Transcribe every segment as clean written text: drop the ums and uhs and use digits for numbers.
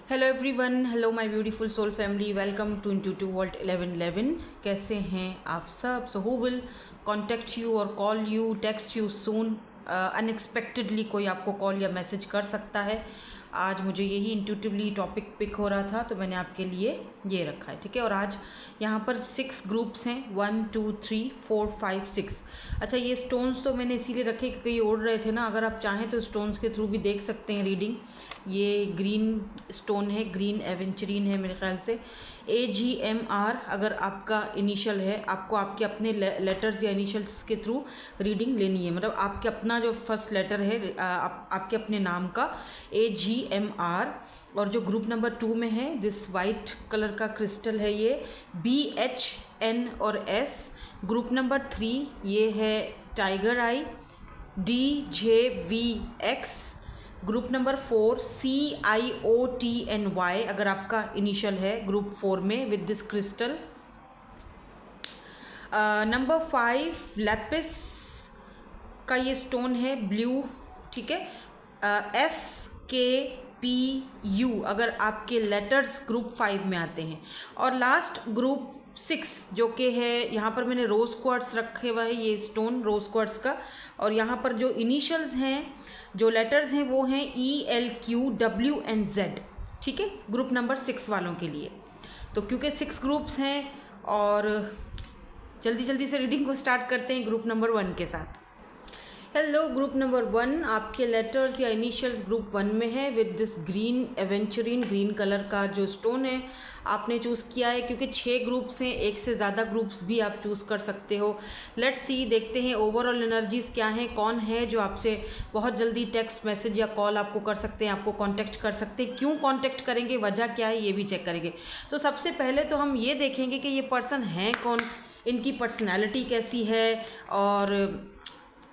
Hello everyone, hello my beautiful soul family, welcome to into world 1111। कैसे हैं आप सब? So who will contact you और call you, text you soon. Unexpectedly कोई आपको call या मैसेज कर सकता है। आज मुझे यही इंट्यूटिवली टॉपिक पिक हो रहा था तो मैंने आपके लिए ये रखा है, ठीक है। और आज यहाँ पर 6 ग्रुप्स हैं, 1 2 3 4 5 6। अच्छा, ये स्टोन्स तो मैंने इसीलिए रखे क्योंकि ये उड़ रहे थे ना। अगर आप चाहें तो स्टोन्स के थ्रू भी देख सकते हैं रीडिंग। ये ग्रीन स्टोन है, ग्रीन एवेंचरीन है मेरे ख्याल से। AGMR अगर आपका इनिशियल है, आपको आपके अपने लेटर्स या इनिशियल्स के थ्रू रीडिंग लेनी है। मतलब आपके अपना जो फर्स्ट लेटर है आपके अपने नाम का AGMR। और जो ग्रुप नंबर 2 में है, दिस वाइट कलर का क्रिस्टल है, ये BHN और S। ग्रुप नंबर 3 ये है टाइगर आई, DJVX। ग्रुप नंबर 4 CIOTNY अगर आपका इनिशियल है ग्रुप 4 में with this crystal. Number 5 Lapis का ये स्टोन है, ब्लू, ठीक है। FKPU अगर आपके लेटर्स ग्रुप 5 में आते हैं। और लास्ट ग्रुप 6 जो कि है, यहाँ पर मैंने रोज़ क्वार्ट्स रखे हुआ है, ये स्टोन रोज़ क्वार्ट्स का। और यहाँ पर जो इनिशियल्स हैं, जो लेटर्स हैं वो हैं ELQ W and Z, ठीक है, ग्रुप नंबर 6 वालों के लिए। तो क्योंकि 6 ग्रुप्स हैं और जल्दी जल्दी से रीडिंग को स्टार्ट करते हैं ग्रुप नंबर 1 के साथ। हेलो ग्रुप नंबर 1, आपके लेटर्स या इनिशियल्स ग्रुप 1 में है with this green aventurine, green colour का जो स्टोन है आपने चूज़ किया है। क्योंकि 6 ग्रुप्स हैं, एक से ज़्यादा ग्रुप्स भी आप चूज़ कर सकते हो। लेट्स सी, देखते हैं ओवरऑल एनर्जीज़ क्या हैं, कौन है जो आपसे बहुत जल्दी टेक्स्ट मैसेज या कॉल आपको कर सकते हैं, आपको कांटेक्ट कर सकते हैं। क्यों कांटेक्ट करेंगे, वजह क्या है, ये भी चेक करेंगे। तो सबसे पहले तो हम ये देखेंगे कि ये पर्सन है कौन, इनकी पर्सनैलिटी कैसी है और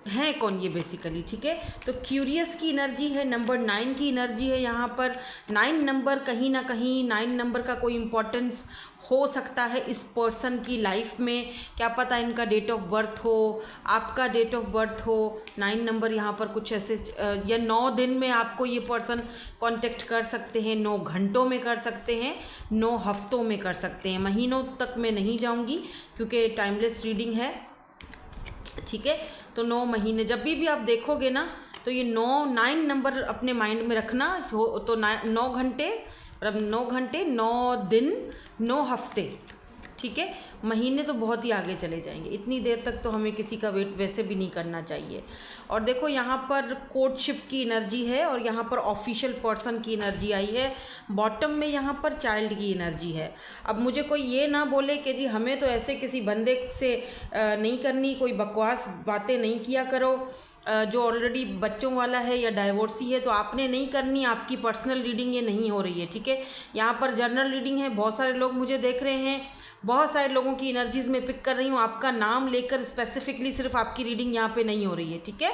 है कौन ये बेसिकली, ठीक है। तो क्यूरियस की एनर्जी है, नंबर 9 की एनर्जी है यहाँ पर। 9 नंबर कहीं ना कहीं 9 नंबर का कोई इम्पोर्टेंस हो सकता है इस पर्सन की लाइफ में। क्या पता इनका डेट ऑफ बर्थ हो, आपका डेट ऑफ बर्थ हो। 9 नंबर यहाँ पर कुछ ऐसे, या 9 दिन में आपको ये पर्सन कांटेक्ट कर सकते हैं, 9 घंटों में कर सकते हैं, 9 हफ्तों में कर सकते हैं। महीनों तक मैं नहीं जाऊँगी क्योंकि टाइमलेस रीडिंग है, ठीक है। तो 9 महीने जब भी आप देखोगे ना, तो ये 9 नंबर अपने माइंड में रखना हो। तो 9 घंटे, मतलब 9 घंटे, 9 दिन, 9 हफ्ते, ठीक है। महीने तो बहुत ही आगे चले जाएंगे, इतनी देर तक तो हमें किसी का वेट वैसे भी नहीं करना चाहिए। और देखो यहाँ पर कोर्टशिप की एनर्जी है और यहाँ पर ऑफिशियल पर्सन की एनर्जी आई है। बॉटम में यहाँ पर चाइल्ड की एनर्जी है। अब मुझे कोई ये ना बोले कि जी हमें तो ऐसे किसी बंदे से नहीं करनी, कोई बकवास बातें नहीं किया करो जो ऑलरेडी बच्चों वाला है या डाइवोर्सी है, तो आपने नहीं करनी। आपकी पर्सनल रीडिंग ये नहीं हो रही है, ठीक है। यहाँ पर जनरल रीडिंग है, बहुत सारे लोग मुझे देख रहे हैं, बहुत सारे लोगों की एनर्जीज में पिक कर रही हूँ। आपका नाम लेकर स्पेसिफिकली सिर्फ आपकी रीडिंग यहाँ पे नहीं हो रही है, ठीक है।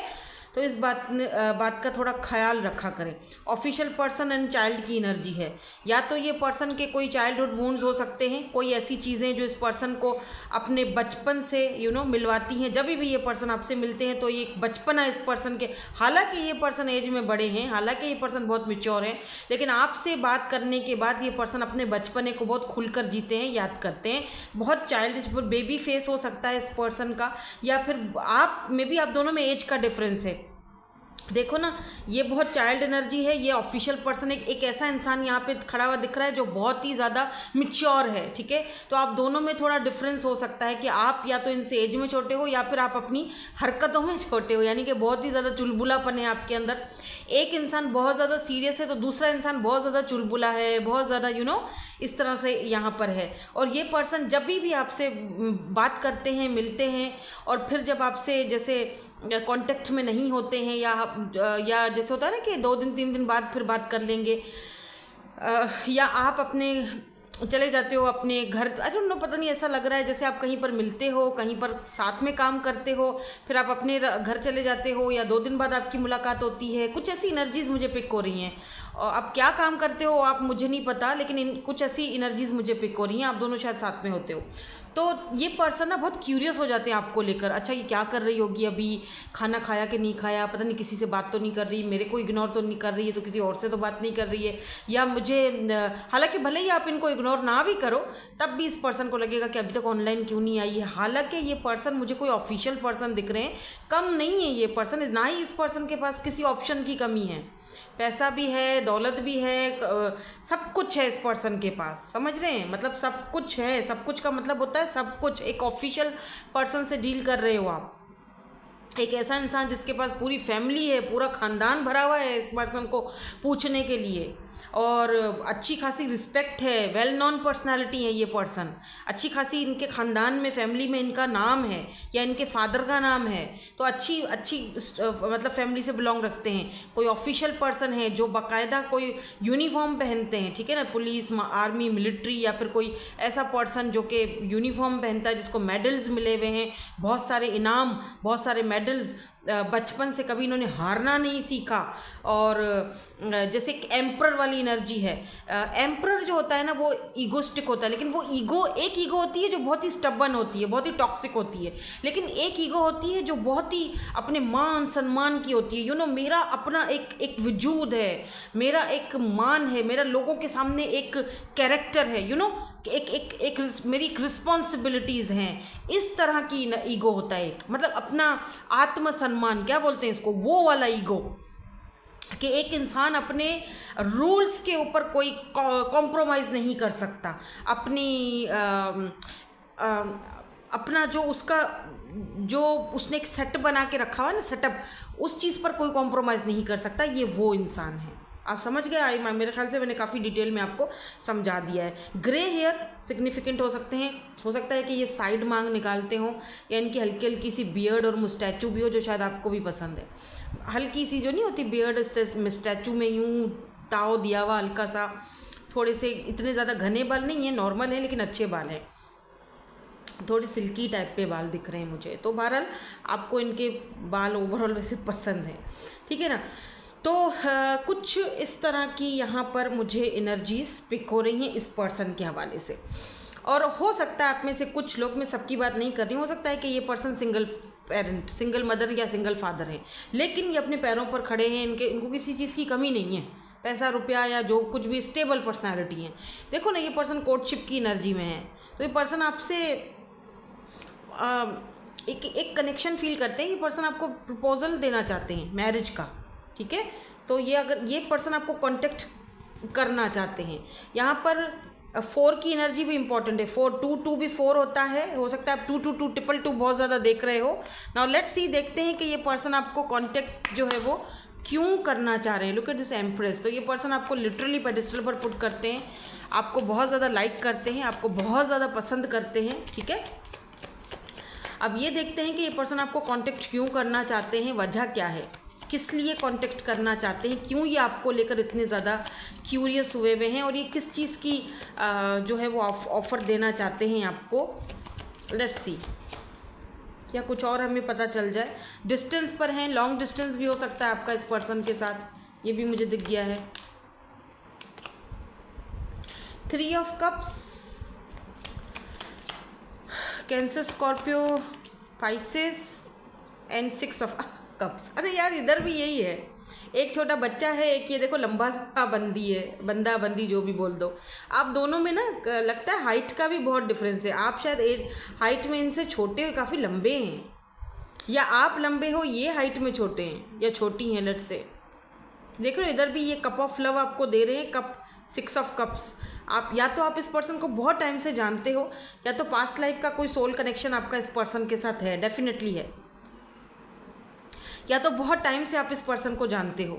तो इस बात का थोड़ा ख्याल रखा करें। ऑफिशियल पर्सन एंड चाइल्ड की एनर्जी है। या तो ये पर्सन के कोई चाइल्डहुड वुंड्स हो सकते हैं, कोई ऐसी चीज़ें जो इस पर्सन को अपने बचपन से मिलवाती हैं। जब भी ये पर्सन आपसे मिलते हैं तो ये एक बचपना इस पर्सन के, हालांकि ये पर्सन एज में बड़े हैं, हालांकि ये पर्सन बहुत मैच्योर हैं, लेकिन आपसे बात करने के बाद ये पर्सन अपने बचपने को बहुत खुलकर जीते हैं, याद करते हैं। बहुत चाइल्डिश, बेबी फेस हो सकता है इस पर्सन का, या फिर आप में भी, आप दोनों में एज का डिफरेंस है। देखो ना, ये बहुत चाइल्ड एनर्जी है। ये ऑफिशियल पर्सन एक ऐसा इंसान यहाँ पे खड़ा हुआ दिख रहा है जो बहुत ही ज़्यादा मिच्योर है, ठीक है। तो आप दोनों में थोड़ा डिफरेंस हो सकता है कि आप या तो इनसे एज में छोटे हो या फिर आप अपनी हरकतों में छोटे हो, यानी कि बहुत ही ज़्यादा चुलबुलापन है आपके अंदर। एक इंसान बहुत ज़्यादा सीरियस है तो दूसरा इंसान बहुत ज़्यादा चुलबुला है, बहुत ज़्यादा इस तरह से यहाँ पर है। और ये पर्सन जब भी आपसे बात करते हैं, मिलते हैं, और फिर जब आपसे जैसे कांटेक्ट में नहीं होते हैं, या जैसे होता है ना कि 2 दिन 3 दिन बाद फिर बात कर लेंगे, या आप अपने चले जाते हो अपने घर, आई डोंट नो, पता नहीं, ऐसा लग रहा है जैसे आप कहीं पर मिलते हो, कहीं पर साथ में काम करते हो, फिर आप अपने घर चले जाते हो, या 2 दिन बाद आपकी मुलाकात होती है। कुछ ऐसी एनर्जीज़ मुझे पिक हो रही हैं। और आप क्या काम करते हो आप, मुझे नहीं पता, लेकिन कुछ ऐसी एनर्जीज़ मुझे पिक हो रही हैं। आप दोनों शायद साथ में होते हो। तो ये पर्सन ना बहुत क्यूरियस हो जाते हैं आपको लेकर, अच्छा ये क्या कर रही होगी, अभी खाना खाया कि नहीं खाया, पता नहीं किसी से बात तो नहीं कर रही, मेरे को इग्नोर तो नहीं कर रही है, तो किसी और से तो बात नहीं कर रही है, या मुझे, हालांकि भले ही आप इनको इग्नोर ना भी करो तब भी इस पर्सन को लगेगा कि अभी तक ऑनलाइन क्यों नहीं आई है। हालांकि ये पर्सन मुझे कोई ऑफिशियल पर्सन दिख रहे हैं, कम नहीं है ये पर्सन, ना ही इस पर्सन के पास किसी ऑप्शन की कमी है, पैसा भी है, दौलत भी है, सब कुछ है इस पर्सन के पास, समझ रहे हैं, मतलब सब कुछ है। सब कुछ का मतलब होता है सब कुछ। एक ऑफिशियल पर्सन से डील कर रहे हो आप, एक ऐसा इंसान जिसके पास पूरी फैमिली है, पूरा खानदान भरा हुआ है इस पर्सन को पूछने के लिए, और अच्छी खासी रिस्पेक्ट है, वेल नोन पर्सनालिटी है ये पर्सन, अच्छी खासी इनके ख़ानदान में, फैमिली में इनका नाम है या इनके फादर का नाम है, तो अच्छी मतलब फैमिली से बिलोंग रखते हैं। कोई ऑफिशियल पर्सन है जो बाकायदा कोई यूनिफॉर्म पहनते हैं, ठीक है ना, पुलिस, आर्मी, मिलिट्री, या फिर कोई ऐसा पर्सन जो कि यूनिफॉर्म पहनता है, जिसको मेडल्स मिले हुए हैं, बहुत सारे इनाम, बहुत सारे मेडल्स, बचपन से कभी इन्होंने हारना नहीं सीखा, और जैसे एक एम्प्रर वाली एनर्जी है। एम्प्रर जो होता है ना वो ईगोस्टिक होता है, लेकिन वो ईगो, एक ईगो होती है जो बहुत ही स्टबन होती है, बहुत ही टॉक्सिक होती है, लेकिन एक ईगो होती है जो बहुत ही अपने मान सम्मान की होती है। यू नो, मेरा अपना एक वजूद है, मेरा एक मान है, मेरा लोगों के सामने एक कैरेक्टर है, यू नो, एक मेरी एक रिस्पॉन्सिबिलिटीज़ हैं, इस तरह की ईगो होता है एक, मतलब अपना आत्मसम्मान, क्या बोलते हैं इसको, वो वाला ईगो, कि एक इंसान अपने रूल्स के ऊपर कोई कॉम्प्रोमाइज़ नहीं कर सकता, अपना जो उसका, जो उसने एक सेट बना के रखा हुआ है ना, सेटअप, उस चीज़ पर कोई कॉम्प्रोमाइज़ नहीं कर सकता, ये वो इंसान है। आप समझ गए? मेरे ख्याल से मैंने काफ़ी डिटेल में आपको समझा दिया है। ग्रे हेयर सिग्निफिकेंट हो सकते हैं, हो सकता है कि ये साइड मांग निकालते हों, या इनकी हल्की हल्की सी बियर्ड और मुस्टैचू भी हो, जो शायद आपको भी पसंद है। हल्की सी जो नहीं होती बियर्ड, मुस्टैचू में यूँ ताव दिया हुआ हल्का सा, थोड़े से, इतने ज़्यादा घने बाल नहीं है, नॉर्मल है लेकिन अच्छे बाल हैं, थोड़े सिल्की टाइप पे बाल दिख रहे हैं मुझे। तो बहरहाल आपको इनके बाल ओवरऑल वैसे पसंद है, ठीक है ना। तो कुछ इस तरह की यहाँ पर मुझे एनर्जीज पिक हो रही हैं इस पर्सन के हवाले से। और हो सकता है आप में से कुछ लोग, मैं सबकी बात नहीं कर रही हूँ, हो सकता है कि ये person single parent, single mother या सिंगल फादर हैं, लेकिन ये अपने पैरों पर खड़े हैं, इनको किसी चीज़ की कमी नहीं है, पैसा रुपया या जो कुछ भी, स्टेबल पर्सनैलिटी है। देखो ना, ये पर्सन कोर्टशिप की एनर्जी में है, तो ये पर्सन आपसे एक कनेक्शन फील करते हैं। ये पर्सन आपको प्रपोजल देना चाहते हैं मैरिज का, ठीक है। तो ये, अगर ये पर्सन आपको कांटेक्ट करना चाहते हैं, यहाँ पर 4 की एनर्जी भी इंपॉर्टेंट है। 4 2 भी 4 होता है, हो सकता है आप 2 2 2 2 बहुत ज़्यादा देख रहे हो। नाउ लेट्स सी, देखते हैं कि ये पर्सन आपको कांटेक्ट जो है वो क्यों करना चाह रहे हैं। Look at this empress. तो ये पर्सन आपको लिटरली पेडिस्टल पर पुट करते हैं, आपको बहुत ज़्यादा लाइक करते हैं, आपको बहुत ज़्यादा पसंद करते हैं, ठीक है। अब ये देखते हैं कि ये पर्सन आपको कांटेक्ट क्यों करना चाहते हैं, वजह क्या है, किस लिए कांटेक्ट करना चाहते हैं, क्यों ये आपको लेकर इतने ज़्यादा क्यूरियस हुए हुए हैं, और ये किस चीज़ की जो है वो ऑफ़र देना चाहते हैं आपको। लेट्स सी, या कुछ और हमें पता चल जाए। डिस्टेंस पर हैं, लॉन्ग डिस्टेंस भी हो सकता है आपका इस पर्सन के साथ, ये भी मुझे दिख गया है। 3 of cups, cancer, Scorpio, Pisces and 6 of cups. अरे यार, इधर भी यही है, एक छोटा बच्चा है, एक ये देखो लंबा सा बंदी है, बंदी जो भी बोल दो। आप दोनों में ना लगता है हाइट का भी बहुत डिफरेंस है, आप शायद हाइट में इनसे छोटे हो, काफ़ी लंबे हैं, या आप लंबे हो, ये हाइट में छोटे हैं या छोटी हैं, लेट से। देख रहे हो, इधर भी ये कप ऑफ लव आपको दे रहे हैं, कप 6 ऑफ कप्स। आप या तो आप इस पर्सन को बहुत टाइम से जानते हो, या तो पास्ट लाइफ का कोई सोल कनेक्शन आपका इस पर्सन के साथ है, डेफिनेटली है, या तो बहुत टाइम से आप इस पर्सन को जानते हो।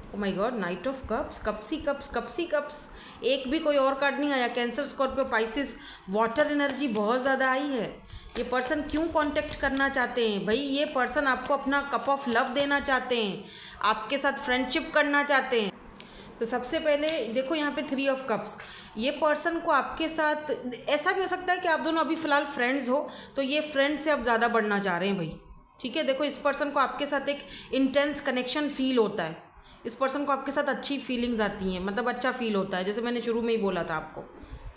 Oh my God, knight of cups, cupsy cups, एक भी कोई और कार्ड नहीं आया। Cancer, Scorpio, Pisces, water energy बहुत ज़्यादा आई है। ये पर्सन क्यों कांटेक्ट करना चाहते हैं भाई? ये पर्सन आपको अपना कप ऑफ लव देना चाहते हैं, आपके साथ फ्रेंडशिप करना चाहते हैं। तो सबसे पहले देखो यहाँ पे 3 ऑफ कप्स, ये पर्सन को आपके साथ, ऐसा भी हो सकता है कि आप दोनों अभी फ़िलहाल फ्रेंड्स हो, तो ये फ्रेंड से अब ज़्यादा बढ़ना चाह रहे हैं भाई, ठीक है। देखो, इस पर्सन को आपके साथ एक इंटेंस कनेक्शन फील होता है, इस पर्सन को आपके साथ अच्छी फीलिंग्स आती हैं, मतलब अच्छा फील होता है, जैसे मैंने शुरू में ही बोला था आपको,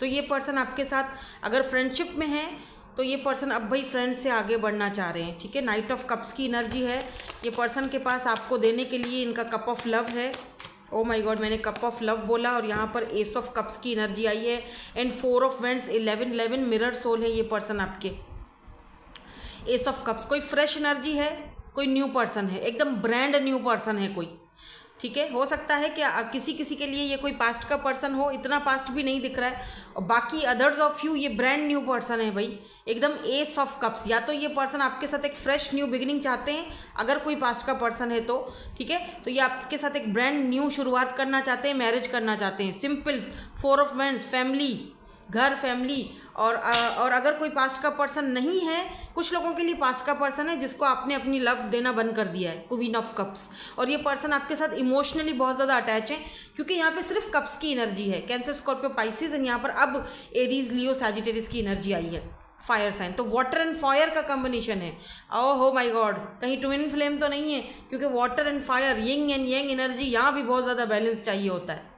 तो ये पर्सन आपके साथ अगर फ्रेंडशिप में है तो ये पर्सन अब भाई फ्रेंड से आगे बढ़ना चाह रहे हैं, ठीक है। नाइट ऑफ कप्स की एनर्जी है ये पर्सन के पास आपको देने के लिए, इनका कप ऑफ लव है। ओ माय गॉड, मैंने कप ऑफ लव बोला और यहाँ पर एस ऑफ कप्स की एनर्जी आई है and 4 of wands 11 mirror soul है ये पर्सन आपके। एस ऑफ कप्स, कोई फ्रेश एनर्जी है, कोई न्यू पर्सन है, एकदम ब्रांड न्यू पर्सन है कोई, ठीक है। हो सकता है कि किसी किसी के लिए ये कोई पास्ट का पर्सन हो, इतना पास्ट भी नहीं दिख रहा है, और बाकी अदर्स ऑफ यू ये ब्रांड न्यू पर्सन है भाई, एकदम एस ऑफ कप्स। या तो ये पर्सन आपके साथ एक फ्रेश न्यू बिगिनिंग चाहते हैं अगर कोई पास्ट का पर्सन है तो, ठीक है। तो ये आपके साथ एक ब्रांड न्यू शुरुआत करना चाहते हैं, मैरिज करना चाहते हैं, सिंपल। 4 ऑफ वेंट्स, फैमिली, घर, फैमिली। और अगर कोई पास्ट का पर्सन नहीं है, कुछ लोगों के लिए पास्ट का पर्सन है जिसको आपने अपनी लव देना बंद कर दिया है, क्वीन ऑफ कप्स। और ये पर्सन आपके साथ इमोशनली बहुत ज़्यादा अटैच है क्योंकि यहाँ पे सिर्फ कप्स की एनर्जी है, कैंसर, स्कॉर्पियो, पाइसिस, एंड यहाँ पर अब एरीज, लियो, सैजिटेरियस की एनर्जी आई है, फायर साइन। तो वाटर एंड फायर का कॉम्बिनेशन है। ओ हो माय गॉड, कहीं ट्विन फ्लेम तो नहीं है, क्योंकि water and fire, yin and yang energy, यहाँ भी बहुत ज़्यादा बैलेंस चाहिए होता है।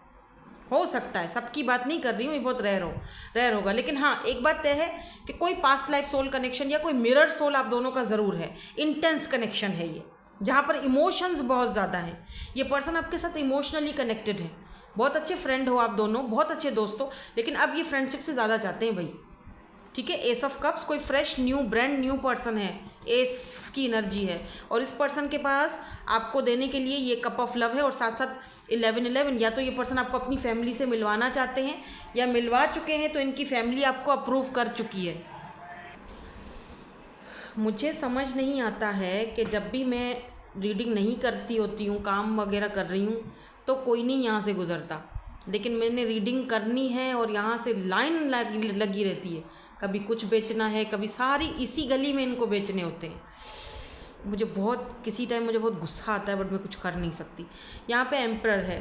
हो सकता है, सबकी बात नहीं कर रही हूँ, ये बहुत रेयर होगा, लेकिन हाँ एक बात तय है कि कोई पास्ट लाइफ सोल कनेक्शन या कोई मिरर सोल आप दोनों का ज़रूर है। इंटेंस कनेक्शन है ये, जहाँ पर इमोशंस बहुत ज़्यादा हैं। ये पर्सन आपके साथ इमोशनली कनेक्टेड है, बहुत अच्छे फ्रेंड हो आप दोनों, बहुत अच्छे दोस्त हो, लेकिन अब ये फ्रेंडशिप से ज़्यादा चाहते हैं भाई, ठीक है। एस ऑफ कप्स, कोई fresh new brand new person है, एस की एनर्जी है, और इस पर्सन के पास आपको देने के लिए ये कप ऑफ लव है और साथ साथ 11 या तो ये पर्सन आपको अपनी फैमिली से मिलवाना चाहते हैं या मिलवा चुके हैं, तो इनकी फैमिली आपको अप्रूव कर चुकी है। मुझे समझ नहीं आता है कि जब भी मैं रीडिंग नहीं करती होती हूँ, काम वगैरह कर रही हूँ, तो कोई नहीं यहाँ से गुजरता, लेकिन मैंने रीडिंग करनी है और यहाँ से लाइन लगी रहती है, कभी कुछ बेचना है, कभी सारी इसी गली में इनको बेचने होते हैं। मुझे किसी टाइम मुझे बहुत गुस्सा आता है, बट मैं कुछ कर नहीं सकती। यहाँ पे एम्परर है,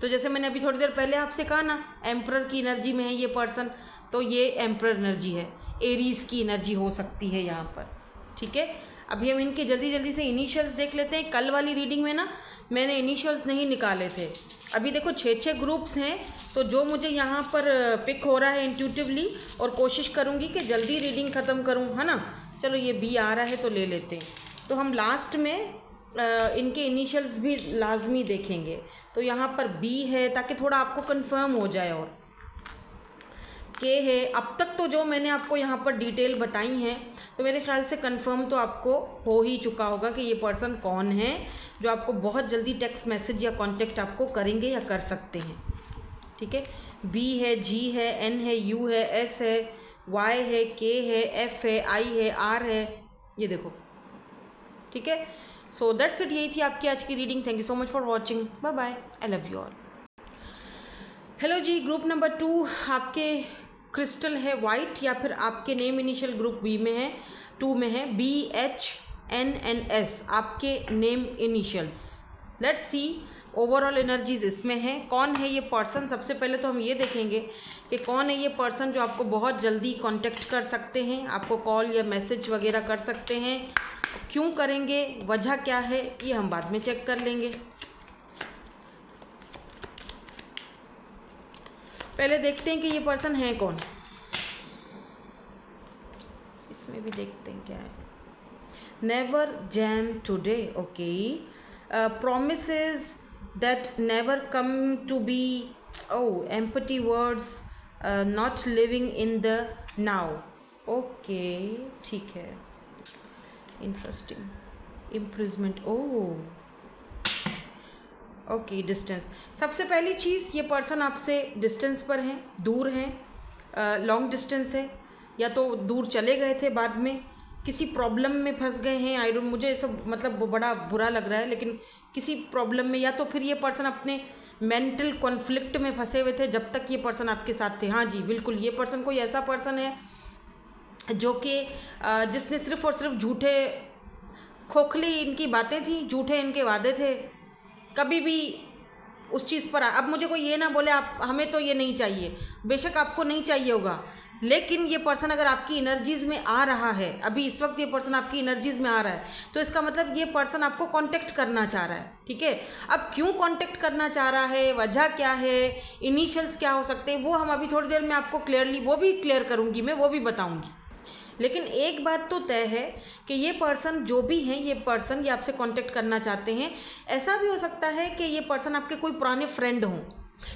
तो जैसे मैंने अभी थोड़ी देर पहले आपसे कहा ना, एम्परर की एनर्जी में है ये पर्सन, तो ये एम्परर एनर्जी है, एरीज की एनर्जी हो सकती है यहाँ पर, ठीक है। अभी हम इनके जल्दी से इनिशियल्स देख लेते हैं। कल वाली रीडिंग में ना मैंने इनिशियल्स नहीं निकाले थे, अभी देखो 6 ग्रुप्स हैं, तो जो मुझे यहाँ पर पिक हो रहा है इंट्यूटिवली, और कोशिश करूँगी कि जल्दी रीडिंग ख़त्म करूँ, है ना। चलो ये बी आ रहा है तो ले लेते हैं। तो हम लास्ट में इनके इनिशियल्स भी लाजमी देखेंगे। तो यहाँ पर बी है ताकि थोड़ा आपको कंफर्म हो जाए, और के है। अब तक तो जो मैंने आपको यहाँ पर डिटेल बताई हैं, तो मेरे ख्याल से कंफर्म तो आपको हो ही चुका होगा कि ये पर्सन कौन है जो आपको बहुत जल्दी टेक्स्ट मैसेज या कांटेक्ट आपको करेंगे या कर सकते हैं, ठीक है। बी है, जी है, एन है, यू है, एस है, वाई है, के है, एफ है, आई है, आर है, ये देखो, ठीक है। सो दैट्स इट, यही थी आपकी आज की reading. Thank you so much for watching, bye bye, I love you all. Hello जी, ग्रुप नंबर 2 आपके क्रिस्टल है वाइट, या फिर आपके नेम इनिशियल ग्रुप बी में है, 2 में है, BHNNS आपके name initials. Let's see overall energies इसमें है। कौन है ये पर्सन? सबसे पहले तो हम ये देखेंगे कि कौन है ये पर्सन जो आपको बहुत जल्दी कांटेक्ट कर सकते हैं, आपको कॉल या मैसेज वगैरह कर सकते हैं। क्यों करेंगे, वजह क्या है, ये हम बाद में चेक कर लेंगे। पहले देखते हैं कि ये पर्सन है कौन, इसमें भी देखते हैं क्या है। Never jam today, okay. Promises that never come to be, empty words, not living in the now, okay, ठीक है, इंटरेस्टिंग। Imprisonment, okay, distance. सबसे पहली चीज़, ये पर्सन आपसे डिस्टेंस पर हैं, दूर हैं, लॉन्ग डिस्टेंस है, या तो दूर चले गए थे, बाद में किसी प्रॉब्लम में फंस गए हैं। आई डोंट, मुझे सब मतलब बड़ा बुरा लग रहा है, लेकिन किसी प्रॉब्लम में, या तो फिर ये पर्सन अपने मेंटल कॉन्फ्लिक्ट में फंसे हुए थे जब तक ये पर्सन आपके साथ थे। हाँ जी, बिल्कुल, ये पर्सन कोई ऐसा पर्सन है जो कि जिसने सिर्फ और सिर्फ झूठे, खोखली इनकी बातें थी, झूठे इनके वादे थे, कभी भी उस चीज़ पर अब मुझे कोई ये ना बोले आप हमें तो ये नहीं चाहिए, बेशक आपको नहीं चाहिए होगा, लेकिन ये पर्सन अगर आपकी एनर्जीज में आ रहा है, अभी इस वक्त ये पर्सन आपकी एनर्जीज में आ रहा है, तो इसका मतलब ये पर्सन आपको कांटेक्ट करना चाह रहा है। ठीक है, अब क्यों कांटेक्ट करना चाह रहा है, वजह क्या है, इनिशियल्स क्या हो सकते हैं, वो हम अभी थोड़ी देर में आपको क्लियरली वो भी क्लियर करूँगी, मैं वो भी बताऊँगी। लेकिन एक बात तो तय है कि ये पर्सन जो भी हैं, ये पर्सन ये आपसे कांटेक्ट करना चाहते हैं। ऐसा भी हो सकता है कि ये पर्सन आपके कोई पुराने फ्रेंड हों,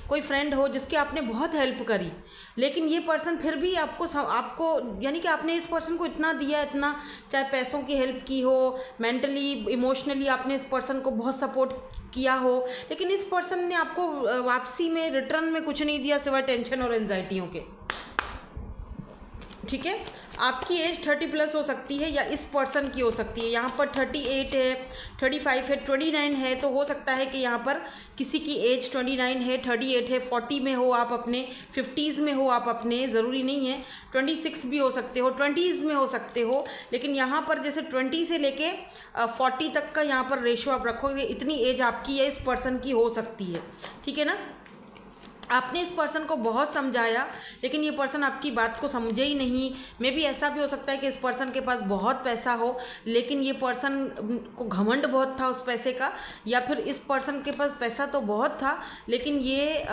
कोई फ्रेंड हो जिसकी आपने बहुत हेल्प करी, लेकिन ये पर्सन फिर भी आपको यानी कि आपने इस पर्सन को इतना दिया, इतना चाहे पैसों की हेल्प की हो, मेंटली इमोशनली आपने इस पर्सन को बहुत सपोर्ट किया हो, लेकिन इस पर्सन ने आपको वापसी में रिटर्न में कुछ नहीं दिया सिवाय टेंशन और एंजाइटियों के। ठीक है, आपकी एज 30+ हो सकती है या इस पर्सन की हो सकती है। यहाँ पर 38 है, 35 है, 29 है, तो हो सकता है कि यहाँ पर किसी की एज 29 है, 38 है, 40 में हो आप अपने, 50s में हो आप अपने, ज़रूरी नहीं है, 26 भी हो सकते हो, 20s में हो सकते हो, लेकिन यहाँ पर जैसे 20 से लेके 40 तक का यहाँ पर रेशो आप रखोगे, इतनी एज आपकी या इस पर्सन की हो सकती है। ठीक है ना, आपने इस पर्सन को बहुत समझाया लेकिन ये पर्सन आपकी बात को समझे ही नहीं। मे भी ऐसा भी हो सकता है कि इस पर्सन के पास बहुत पैसा हो लेकिन ये पर्सन को घमंड बहुत था उस पैसे का, या फिर इस पर्सन के पास पैसा तो बहुत था लेकिन ये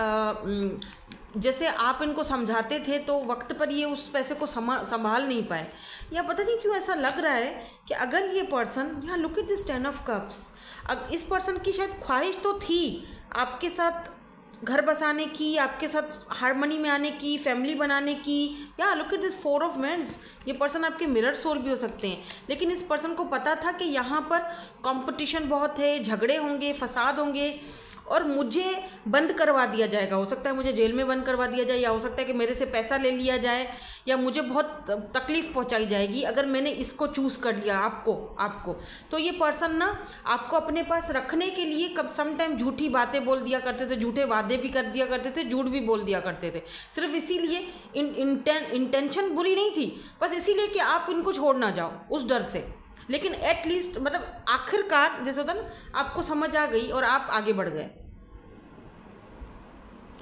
जैसे आप इनको समझाते थे तो वक्त पर ये उस पैसे को संभाल नहीं पाए, या पता नहीं क्यों ऐसा लग रहा है कि अगर ये पर्सन, यहाँ look at this 10 of cups, अब इस पर्सन की शायद ख्वाहिश तो थी आपके साथ घर बसाने की, आपके साथ हारमनी में आने की, फैमिली बनाने की, या लुक एट दिस 4 ऑफ मेंस, ये पर्सन आपके मिरर सोल भी हो सकते हैं, लेकिन इस पर्सन को पता था कि यहाँ पर कंपटीशन बहुत है, झगड़े होंगे, फसाद होंगे और मुझे बंद करवा दिया जाएगा। हो सकता है मुझे जेल में बंद करवा दिया जाए, या हो सकता है कि मेरे से पैसा ले लिया जाए, या मुझे बहुत तकलीफ़ पहुंचाई जाएगी अगर मैंने इसको चूज़ कर लिया आपको। तो ये पर्सन ना आपको अपने पास रखने के लिए कब सम टाइम झूठी बातें बोल दिया करते थे, झूठे वादे भी कर दिया करते थे, झूठ भी बोल दिया करते थे, सिर्फ इसीलिए इंटेंशन बुरी नहीं थी, बस इसीलिए कि आप इनको छोड़ ना जाओ उस डर से। लेकिन एटलीस्ट मतलब आखिरकार जैसे होता ना, आपको समझ आ गई और आप आगे बढ़ गए।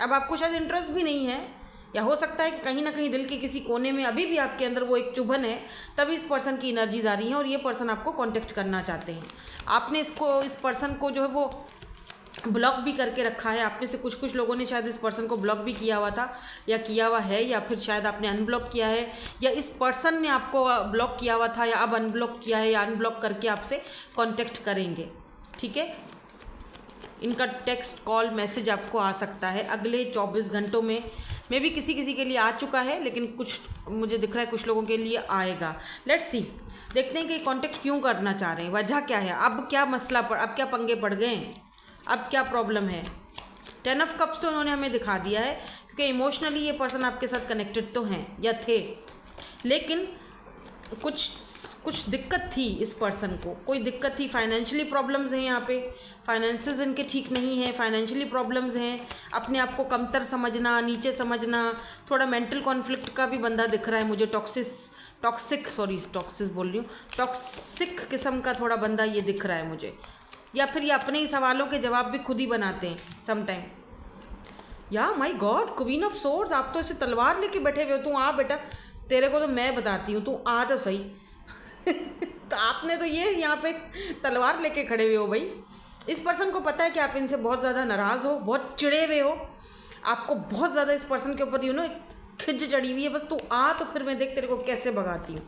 अब आपको शायद इंटरेस्ट भी नहीं है, या हो सकता है कि कहीं ना कहीं दिल के किसी कोने में अभी भी आपके अंदर वो एक चुभन है, तभी इस पर्सन की एनर्जीज आ रही हैं और ये पर्सन आपको कांटेक्ट करना चाहते हैं। आपने इस पर्सन को जो है वो ब्लॉक भी करके रखा है। आप में से कुछ लोगों ने शायद इस पर्सन को ब्लॉक भी किया हुआ था, या किया हुआ है, या फिर शायद आपने अनब्लॉक किया है, या इस पर्सन ने आपको ब्लॉक किया हुआ था, या अब अनब्लॉक किया है, या अनब्लॉक करके आपसे कांटेक्ट करेंगे। ठीक है, इनका टेक्स्ट कॉल मैसेज आपको आ सकता है अगले 24 घंटों में। मे भी किसी के लिए आ चुका है, लेकिन कुछ मुझे दिख रहा है कुछ लोगों के लिए आएगा। लेट्स सी, देखते हैं कि कांटेक्ट क्यों करना चाह रहे हैं, वजह क्या है, अब क्या मसला अब क्या पंगे पड़ गए हैं, अब क्या प्रॉब्लम है। 10 ऑफ कप्स तो उन्होंने हमें दिखा दिया है, क्योंकि इमोशनली ये पर्सन आपके साथ कनेक्टेड तो हैं या थे, लेकिन कुछ दिक्कत थी इस पर्सन को, कोई दिक्कत थी, फाइनेंशियली प्रॉब्लम्स हैं, यहाँ पे फाइनेंसेस इनके ठीक नहीं हैं, फाइनेंशियली प्रॉब्लम्स हैं, अपने आप को कमतर समझना, नीचे समझना, थोड़ा मेंटल कॉन्फ्लिक्ट का भी बंदा दिख रहा है मुझे, टॉक्सिक बोल रही हूँ, टॉक्सिक किस्म का थोड़ा बंदा ये दिख रहा है मुझे, या फिर ये अपने ही सवालों के जवाब भी खुद ही बनाते हैं समटाइम। या my God, queen of swords, आप तो ऐसे तलवार लेके बैठे हुए हो, तू आ बेटा, तेरे को तो मैं बताती हूँ, तू आ तो सही। तो आपने तो ये यहाँ पे तलवार लेके खड़े हुए हो भाई। इस पर्सन को पता है कि आप इनसे बहुत ज़्यादा नाराज़ हो, बहुत चिड़े हुए हो, आपको बहुत ज़्यादा इस पर्सन के ऊपर खिज चढ़ी हुई है, बस तू आ तो फिर मैं देख तेरे को कैसे भगाती हूँ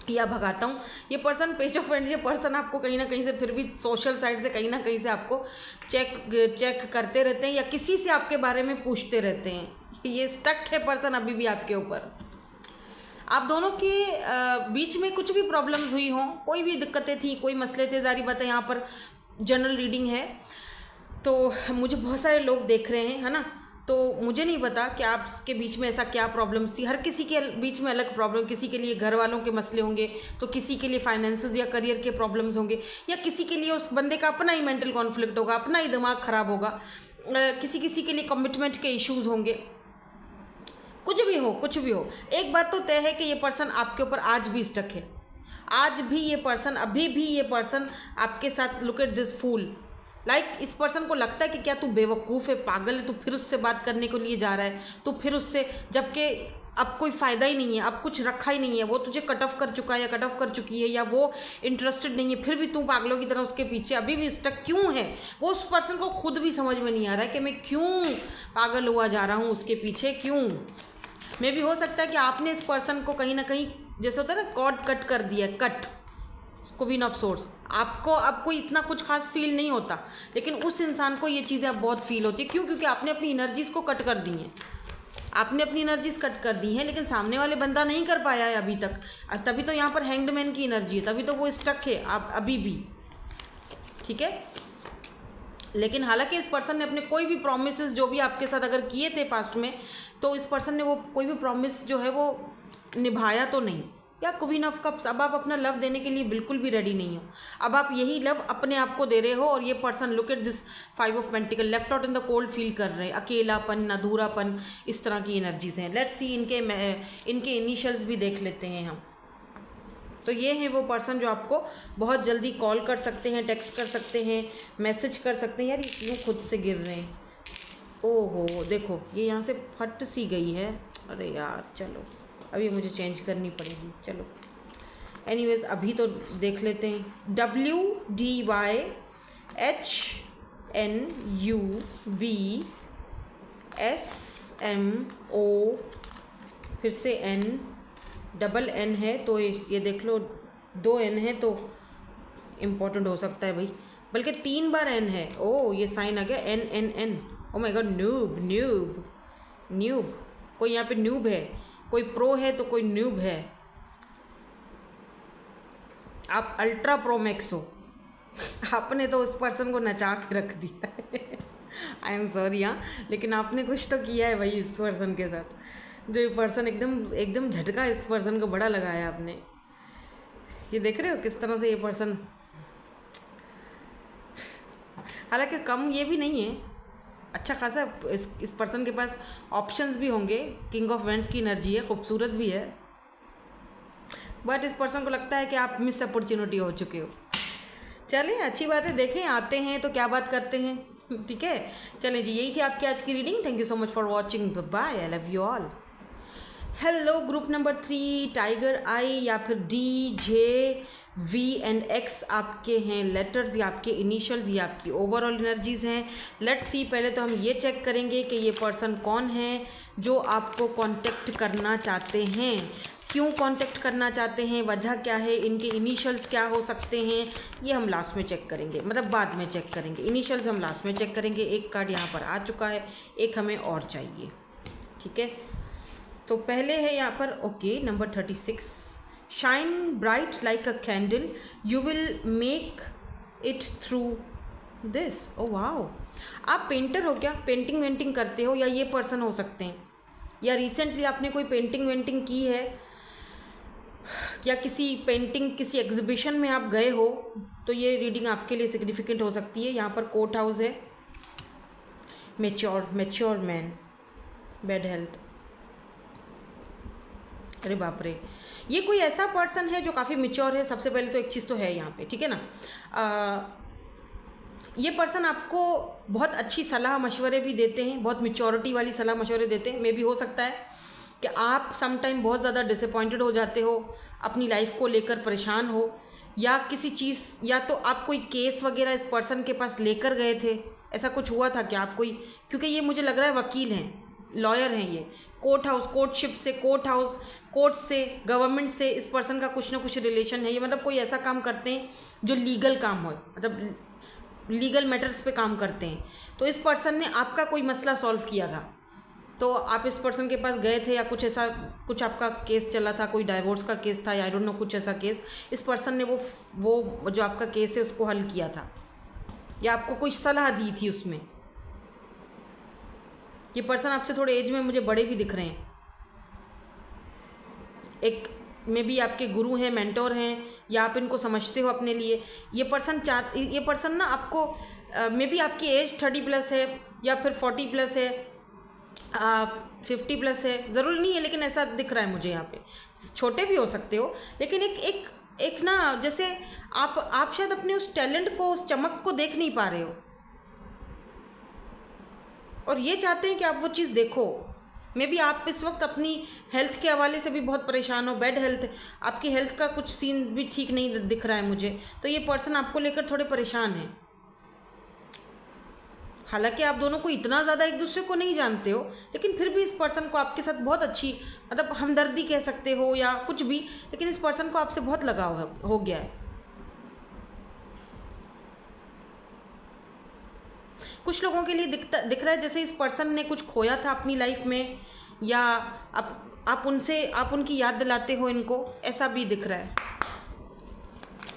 या भगाता हूँ। ये पर्सन पेज ऑफ एंड, ये पर्सन आपको कहीं ना कहीं से फिर भी सोशल साइड से कहीं ना कहीं से आपको चेक करते रहते हैं, या किसी से आपके बारे में पूछते रहते हैं। ये स्टक है पर्सन अभी भी आपके ऊपर। आप दोनों के बीच में कुछ भी प्रॉब्लम्स हुई हों, कोई भी दिक्कतें थी, कोई मसले थे, जारी बात है, यहाँ पर जनरल रीडिंग है तो मुझे बहुत सारे लोग देख रहे हैं, है ना, तो मुझे नहीं पता कि आपके बीच में ऐसा क्या प्रॉब्लम्स थी। हर किसी के बीच में अलग प्रॉब्लम, किसी के लिए घर वालों के मसले होंगे, तो किसी के लिए फाइनेंसेस या करियर के प्रॉब्लम्स होंगे, या किसी के लिए उस बंदे का अपना ही मेंटल कॉन्फ्लिक्ट होगा, अपना ही दिमाग ख़राब होगा, किसी के लिए कमिटमेंट के इश्यूज़ होंगे, कुछ भी हो। एक बात तो तय है कि ये पर्सन आपके ऊपर आज भी स्टक है, आज भी ये पर्सन, अभी भी ये पर्सन आपके साथ, लुक एट दिस फूल, इस पर्सन को लगता है कि क्या तू बेवकूफ़ है, पागल है, तू फिर उससे बात करने के लिए जा रहा है, तू फिर उससे, जबकि अब कोई फ़ायदा ही नहीं है, अब कुछ रखा ही नहीं है, वो तुझे कट ऑफ कर चुका है या कट ऑफ कर चुकी है, या वो इंटरेस्टेड नहीं है, फिर भी तू पागलों की तरह उसके पीछे अभी भी स्टक क्यों है? वो उस पर्सन को खुद भी समझ में नहीं आ रहा है कि मैं क्यों पागल हुआ जा रहा हूँ उसके पीछे, क्यों। मे भी हो सकता है कि आपने इस पर्सन को कहीं ना कहीं, जैसे होता है ना, कॉर्ड कट कर दिया, कट, क्वीन ऑफ सोर्स। आपको इतना कुछ खास फील नहीं होता, लेकिन उस इंसान को ये चीज़ें अब बहुत फील होती है। क्यों? क्योंकि आपने अपनी एनर्जीज़ को कट कर दी हैं, आपने अपनी एनर्जीज कट कर दी हैं, लेकिन सामने वाले बंदा नहीं कर पाया है अभी तक। तभी तो यहाँ पर हैंग्ड मैन की एनर्जी है, तभी तो वो स्टक है आप अभी भी, ठीक है। लेकिन हालांकि इस पर्सन ने अपने कोई भी प्रॉमिसेस जो भी आपके साथ अगर किए थे पास्ट में, तो इस पर्सन ने वो कोई भी प्रॉमिस जो है वो निभाया तो नहीं। या क्वीन ऑफ कप्स, अब आप अपना लव देने के लिए बिल्कुल भी रेडी नहीं हो। अब आप यही लव अपने आप को दे रहे हो, और ये person, look at this 5 of pentacle, left out in the cold feel कर रहे हैं, अकेलापन, अधूरापन, इस तरह की एनर्जीज हैं। लेट्स सी इनके इनिशियल्स भी देख लेते हैं हम। तो ये हैं वो पर्सन जो आपको बहुत जल्दी कॉल कर सकते हैं, टेक्स्ट कर सकते हैं, मैसेज कर सकते हैं। यार ये क्यों खुद से गिर रहे हैं? ओहो देखो, ये यहाँ से फट सी गई है। अरे यार चलो, अभी मुझे चेंज करनी पड़ेगी। चलो एनीवेज, अभी तो देख लेते हैं। WDYHNUBSMO, फिर से N, डबल N है, तो ये देख लो 2 N है तो इम्पोर्टेंट हो सकता है भाई, बल्कि 3 बार N है। ओ ये साइन आ गया, N। O my God, noob, कोई यहाँ पे न्यूब है, कोई प्रो है तो कोई न्यूब है। आप अल्ट्रा प्रो मैक्स हो। आपने तो उस पर्सन को नचा के रख दिया है। आई एम सॉरी हाँ, लेकिन आपने कुछ तो किया है भाई इस पर्सन के साथ। जो ये पर्सन एकदम झटका इस पर्सन को बड़ा लगाया आपने। ये देख रहे हो किस तरह से ये पर्सन, हालांकि कम ये भी नहीं है, अच्छा खासा इस पर्सन के पास ऑप्शंस भी होंगे। किंग ऑफ वेंट्स की एनर्जी है, खूबसूरत भी है, बट इस पर्सन को लगता है कि आप मिस अपॉर्चुनिटी हो चुके हो। चलें अच्छी बात है, देखें आते हैं तो क्या बात करते हैं, ठीक है। चलें जी, यही थी आपकी आज की reading. Thank you so much for watching, bye, I love you all. Hello group number 3, tiger eye या फिर D, J, V एंड X आपके हैं लेटर्स, या आपके इनिशियल्स, या आपकी ओवरऑल एनर्जीज़ हैं। लेट्स सी, पहले तो हम ये चेक करेंगे कि ये पर्सन कौन है जो आपको कांटेक्ट करना चाहते हैं, क्यों कांटेक्ट करना चाहते हैं, वजह क्या है, इनके इनिशियल्स क्या हो सकते हैं, ये हम लास्ट में चेक करेंगे, मतलब बाद में चेक करेंगे। इनिशियल्स हम लास्ट में चेक करेंगे। एक कार्ड यहाँ पर आ चुका है, एक हमें और चाहिए, ठीक है। तो पहले है यहाँ पर, okay, number 36, shine bright like a candle, you will make it through this. Oh wow, आप पेंटर हो क्या? पेंटिंग वेंटिंग करते हो, या ये पर्सन हो सकते हैं, या रिसेंटली आपने कोई पेंटिंग वेंटिंग की है, या किसी एग्जीबिशन में आप गए हो, तो ये रीडिंग आपके लिए सिग्निफिकेंट हो सकती है। यहाँ पर कोर्ट हाउस है, मैच्योर मैन, बैड हेल्थ। अरे बाप रे, ये कोई ऐसा पर्सन है जो काफ़ी मैच्योर है। सबसे पहले तो एक चीज़ तो है यहाँ पे, ठीक है ना। ये पर्सन आपको बहुत अच्छी सलाह मशवरे भी देते हैं, बहुत मैच्योरिटी वाली सलाह मशवरे देते हैं। मे भी हो सकता है कि आप सम टाइम बहुत ज़्यादा डिसअपॉइंटेड हो जाते हो, अपनी लाइफ को लेकर परेशान हो, या किसी चीज़, या तो आप कोई केस वगैरह इस पर्सन के पास लेकर गए थे, ऐसा कुछ हुआ था कि आप कोई, क्योंकि ये मुझे लग रहा है वकील हैं, लॉयर हैं ये। कोर्ट हाउस, कोर्टशिप से, कोर्ट हाउस, कोर्ट से, गवर्नमेंट से इस पर्सन का कुछ ना कुछ रिलेशन है। ये मतलब कोई ऐसा काम करते हैं जो लीगल काम हो, मतलब लीगल मैटर्स पे काम करते हैं। तो इस पर्सन ने आपका कोई मसला सॉल्व किया था, तो आप इस पर्सन के पास गए थे, या कुछ ऐसा, कुछ आपका केस चला था, कोई डाइवोर्स का केस था, या आई डोंट नो, कुछ ऐसा केस, इस पर्सन ने वो जो आपका केस है उसको हल किया था, या आपको कोई सलाह दी थी उसमें। ये पर्सन आपसे थोड़े एज में मुझे बड़े भी दिख रहे हैं। एक में भी आपके गुरु हैं, मेंटोर हैं, या आप इनको समझते हो अपने लिए। ये पर्सन ना आपको, मे बी आपकी एज 30+ है, या फिर 40+ है, 50+ है, ज़रूरी नहीं है, लेकिन ऐसा दिख रहा है मुझे यहाँ पे। छोटे भी हो सकते हो, लेकिन एक ना, जैसे आप शायद अपने उस टैलेंट को, उस चमक को देख नहीं पा रहे हो, और ये चाहते हैं कि आप वो चीज़ देखो। मे बी आप इस वक्त अपनी हेल्थ के हवाले से भी बहुत परेशान हो, बैड हेल्थ, आपकी हेल्थ का कुछ सीन भी ठीक नहीं दिख रहा है मुझे, तो ये पर्सन आपको लेकर थोड़े परेशान है। हालांकि आप दोनों को इतना ज़्यादा एक दूसरे को नहीं जानते हो, लेकिन फिर भी इस पर्सन को आपके साथ बहुत अच्छी, मतलब हमदर्दी कह सकते हो या कुछ भी, लेकिन इस पर्सन को आपसे बहुत लगाव हो गया है। कुछ लोगों के लिए दिख रहा है जैसे इस पर्सन ने कुछ खोया था अपनी लाइफ में, या आप उनकी याद दिलाते हो इनको, ऐसा भी दिख रहा है।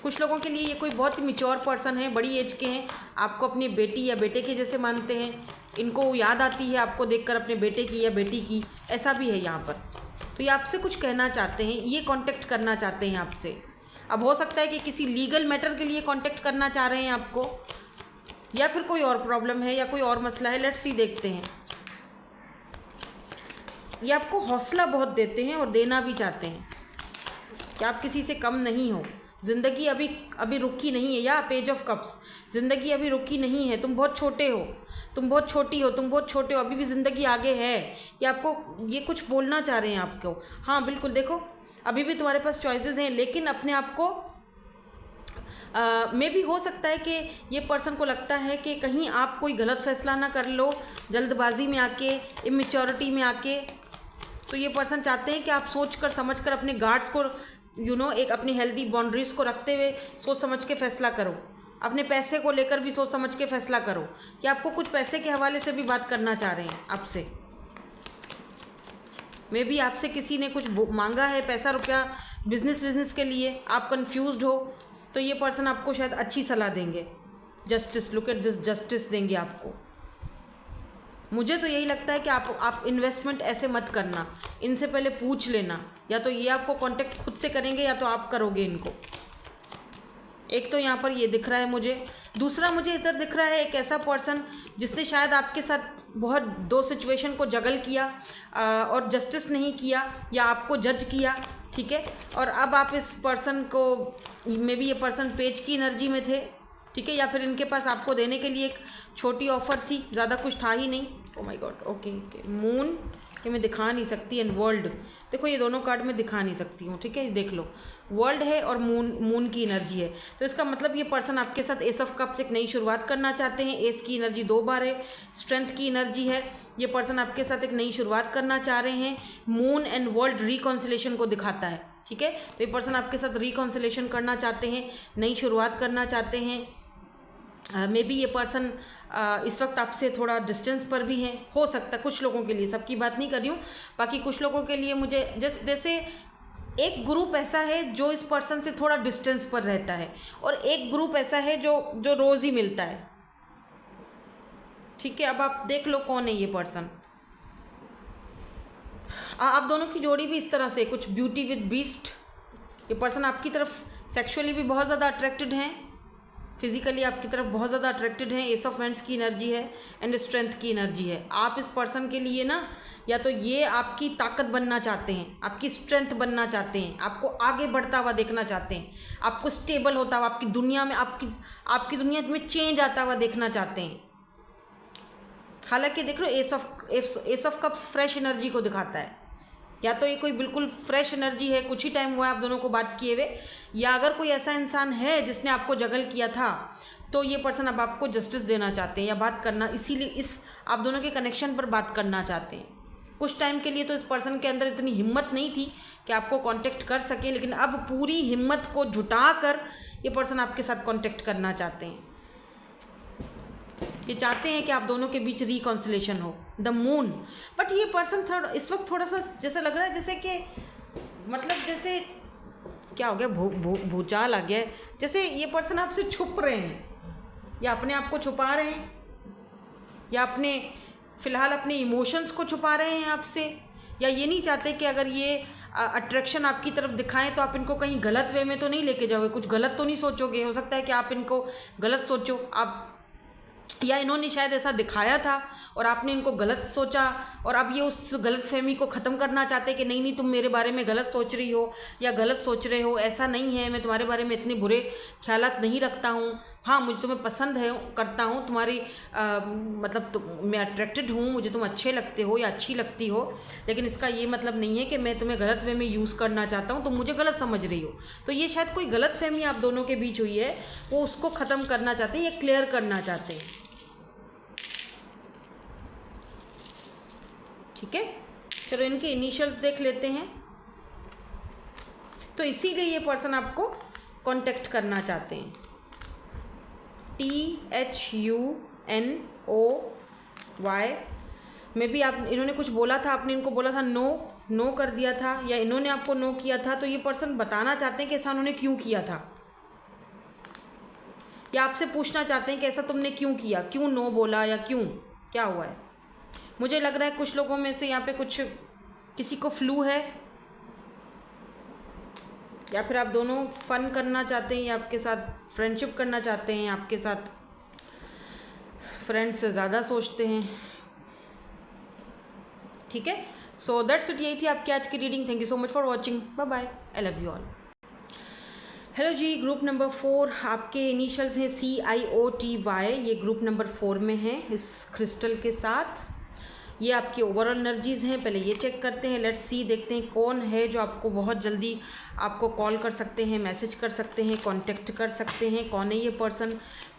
कुछ लोगों के लिए ये कोई बहुत ही मैच्योर पर्सन है, बड़ी एज के हैं, आपको अपनी बेटी या बेटे के जैसे मानते हैं, इनको याद आती है आपको देखकर अपने बेटे की या बेटी की, ऐसा भी है यहाँ पर। तो ये आपसे कुछ कहना चाहते हैं, ये कांटेक्ट करना चाहते हैं आपसे। अब हो सकता है कि किसी लीगल मैटर के लिए कांटेक्ट करना चाह रहे हैं आपको, या फिर कोई और प्रॉब्लम है या कोई और मसला है, लेट्स सी, देखते हैं। ये आपको हौसला बहुत देते हैं और देना भी चाहते हैं कि आप किसी से कम नहीं हो, ज़िंदगी अभी रुकी नहीं है। या पेज ऑफ कप्स, ज़िंदगी अभी रुकी नहीं है, तुम बहुत छोटे हो, तुम बहुत छोटी हो, तुम बहुत छोटे हो, अभी भी ज़िंदगी आगे है। ये आपको ये कुछ बोलना चाह रहे हैं आपको। हाँ बिल्कुल, देखो अभी भी तुम्हारे पास चॉइसेस हैं, लेकिन अपने आप को मे भी हो सकता है कि ये पर्सन को लगता है कि कहीं आप कोई गलत फैसला ना कर लो जल्दबाजी में आके, इमेच्योरिटी में आके। तो ये पर्सन चाहते हैं कि आप सोच कर समझ कर अपने गार्ड्स को एक अपनी हेल्दी बाउंड्रीज़ को रखते हुए सोच समझ के फ़ैसला करो। अपने पैसे को लेकर भी सोच समझ के फ़ैसला करो कि आपको कुछ पैसे के हवाले से भी बात करना चाह रहे हैं आपसे। मे बी आपसे किसी ने कुछ मांगा है, पैसा रुपया, बिजनेस के लिए, आप कंफ्यूज्ड हो, तो ये पर्सन आपको शायद अच्छी सलाह देंगे। Justice, look at this, justice देंगे आपको। मुझे तो यही लगता है कि आप इन्वेस्टमेंट ऐसे मत करना, इनसे पहले पूछ लेना, या तो ये आपको कांटेक्ट खुद से करेंगे या तो आप करोगे इनको। एक तो यहाँ पर ये दिख रहा है मुझे, दूसरा मुझे इधर दिख रहा है एक ऐसा पर्सन जिसने शायद आपके साथ बहुत दो सिचुएशन को जगल किया और जस्टिस नहीं किया, या आपको जज किया, ठीक है। और अब आप इस पर्सन को, मे बी ये पर्सन पेज की एनर्जी में थे, ठीक है, या फिर इनके पास आपको देने के लिए एक छोटी ऑफर थी, ज़्यादा कुछ था ही नहीं। ओ माय गॉड, ओके, मून ये मैं दिखा नहीं सकती, एंड वर्ल्ड, देखो ये दोनों कार्ड मैं दिखा नहीं सकती हूँ, ठीक है, देख लो, वर्ल्ड है और मून की एनर्जी है। तो इसका मतलब ये पर्सन आपके साथ एस ऑफ कप्स एक नई शुरुआत करना चाहते हैं। एस की एनर्जी 2 बार है, स्ट्रेंथ की एनर्जी है, ये पर्सन आपके साथ एक नई शुरुआत करना चाह रहे हैं। मून एंड वर्ल्ड रिकॉन्सिलेशन को दिखाता है, ठीक है। तो ये पर्सन आपके साथ रिकॉन्सिलेशन करना चाहते हैं, नई शुरुआत करना चाहते हैं। मे बी ये पर्सन इस वक्त आपसे थोड़ा डिस्टेंस पर भी है, हो सकता है कुछ लोगों के लिए, सबकी बात नहीं कर रही हूँ, बाकी कुछ लोगों के लिए मुझे जैसे एक ग्रुप ऐसा है जो इस पर्सन से थोड़ा डिस्टेंस पर रहता है, और एक ग्रुप ऐसा है जो रोज़ ही मिलता है, ठीक है। अब आप देख लो कौन है ये पर्सन। आप दोनों की जोड़ी भी इस तरह से, कुछ ब्यूटी विद बीस्ट। ये पर्सन आपकी तरफ सेक्सुअली भी बहुत ज़्यादा अट्रैक्टेड हैं, फिजिकली आपकी तरफ बहुत ज़्यादा अट्रैक्टेड हैं। एस ऑफ हैंड्स की एनर्जी है एंड स्ट्रेंथ की एनर्जी है। आप इस पर्सन के लिए ना, या तो ये आपकी ताकत बनना चाहते हैं, आपकी स्ट्रेंथ बनना चाहते हैं, आपको आगे बढ़ता हुआ देखना चाहते हैं, आपको स्टेबल होता हुआ आपकी दुनिया में, आपकी दुनिया में चेंज आता हुआ देखना चाहते हैं। हालांकि देख लो ace of cups fresh energy को दिखाता है, या तो ये कोई बिल्कुल फ्रेश एनर्जी है, कुछ ही टाइम हुआ है आप दोनों को बात किए हुए, या अगर कोई ऐसा इंसान है जिसने आपको जगल किया था, तो ये पर्सन अब आपको जस्टिस देना चाहते हैं या बात करना, इसीलिए इस आप दोनों के कनेक्शन पर बात करना चाहते हैं। कुछ टाइम के लिए तो इस पर्सन के अंदर इतनी हिम्मत नहीं थी कि आपको कांटेक्ट कर सके, लेकिन अब पूरी हिम्मत को जुटा कर ये पर्सन आपके साथ कांटेक्ट करना चाहते हैं। ये चाहते हैं कि आप दोनों के बीच रिकॉन्सिलेशन हो, द मून। बट ये पर्सन इस वक्त थोड़ा सा जैसे लग रहा है जैसे कि, मतलब जैसे क्या हो गया, भूचाल आ गया है, जैसे ये पर्सन आपसे छुप रहे हैं, या अपने आप को छुपा रहे हैं, या फ़िलहाल अपने इमोशंस को छुपा रहे हैं आपसे, या ये नहीं चाहते कि अगर ये अट्रैक्शन आपकी तरफ दिखाएं तो आप इनको कहीं गलत वे में तो नहीं लेके जाओगे, कुछ गलत तो नहीं सोचोगे। हो सकता है कि आप इनको गलत सोचो, आप या इन्होंने शायद ऐसा दिखाया था और आपने इनको गलत सोचा और अब ये उस गलत फहमी को ख़त्म करना चाहते हैं कि नहीं नहीं तुम मेरे बारे में गलत सोच रही हो या गलत सोच रहे हो, ऐसा नहीं है, मैं तुम्हारे बारे में इतने बुरे ख्यालात नहीं रखता हूँ। हाँ, मुझे तुम्हें पसंद है, करता हूँ, तुम्हारी मतलब मैं अट्रैक्टेड हूँ, मुझे तुम अच्छे लगते हो या अच्छी लगती हो, लेकिन इसका ये मतलब नहीं है कि मैं तुम्हें गलत वे में यूज़ करना चाहता हूँ, तुम मुझे गलत समझ रही हो। तो ये शायद कोई गलत फहमी आप दोनों के बीच हुई है, वो उसको ख़त्म करना चाहते हैं, ये क्लियर करना चाहते हैं। ठीक है, चलो इनके इनिशियल्स देख लेते हैं। तो इसीलिए ये पर्सन आपको कांटेक्ट करना चाहते हैं। THUNOY में भी आप इन्होंने कुछ बोला था, आपने इनको बोला था नो कर दिया था, या इन्होंने आपको नो किया था। तो ये पर्सन बताना चाहते हैं कि ऐसा उन्होंने क्यों किया था, या आपसे पूछना चाहते हैं कि ऐसा तुमने क्यों किया, क्यों नो बोला, या क्यों क्या हुआ है। मुझे लग रहा है कुछ लोगों में से यहाँ पे कुछ किसी को फ्लू है, या फिर आप दोनों फन करना चाहते हैं, या आपके साथ फ्रेंडशिप करना चाहते हैं, आपके साथ फ्रेंड्स से ज़्यादा सोचते हैं। ठीक है, सो दैट्स इट, यही थी आपकी आज की reading. Thank you so much for watching, bye bye, I love you all. Hello जी, ग्रुप नंबर 4, आपके इनिशियल्स हैं CIOTY, ये ग्रुप नंबर 4 में है इस क्रिस्टल के साथ। ये आपकी ओवरऑल एनर्जीज़ हैं, पहले ये चेक करते हैं। लेट्स सी, देखते हैं कौन है जो आपको बहुत जल्दी आपको कॉल कर सकते हैं, मैसेज कर सकते हैं, कांटेक्ट कर सकते हैं। कौन है ये पर्सन,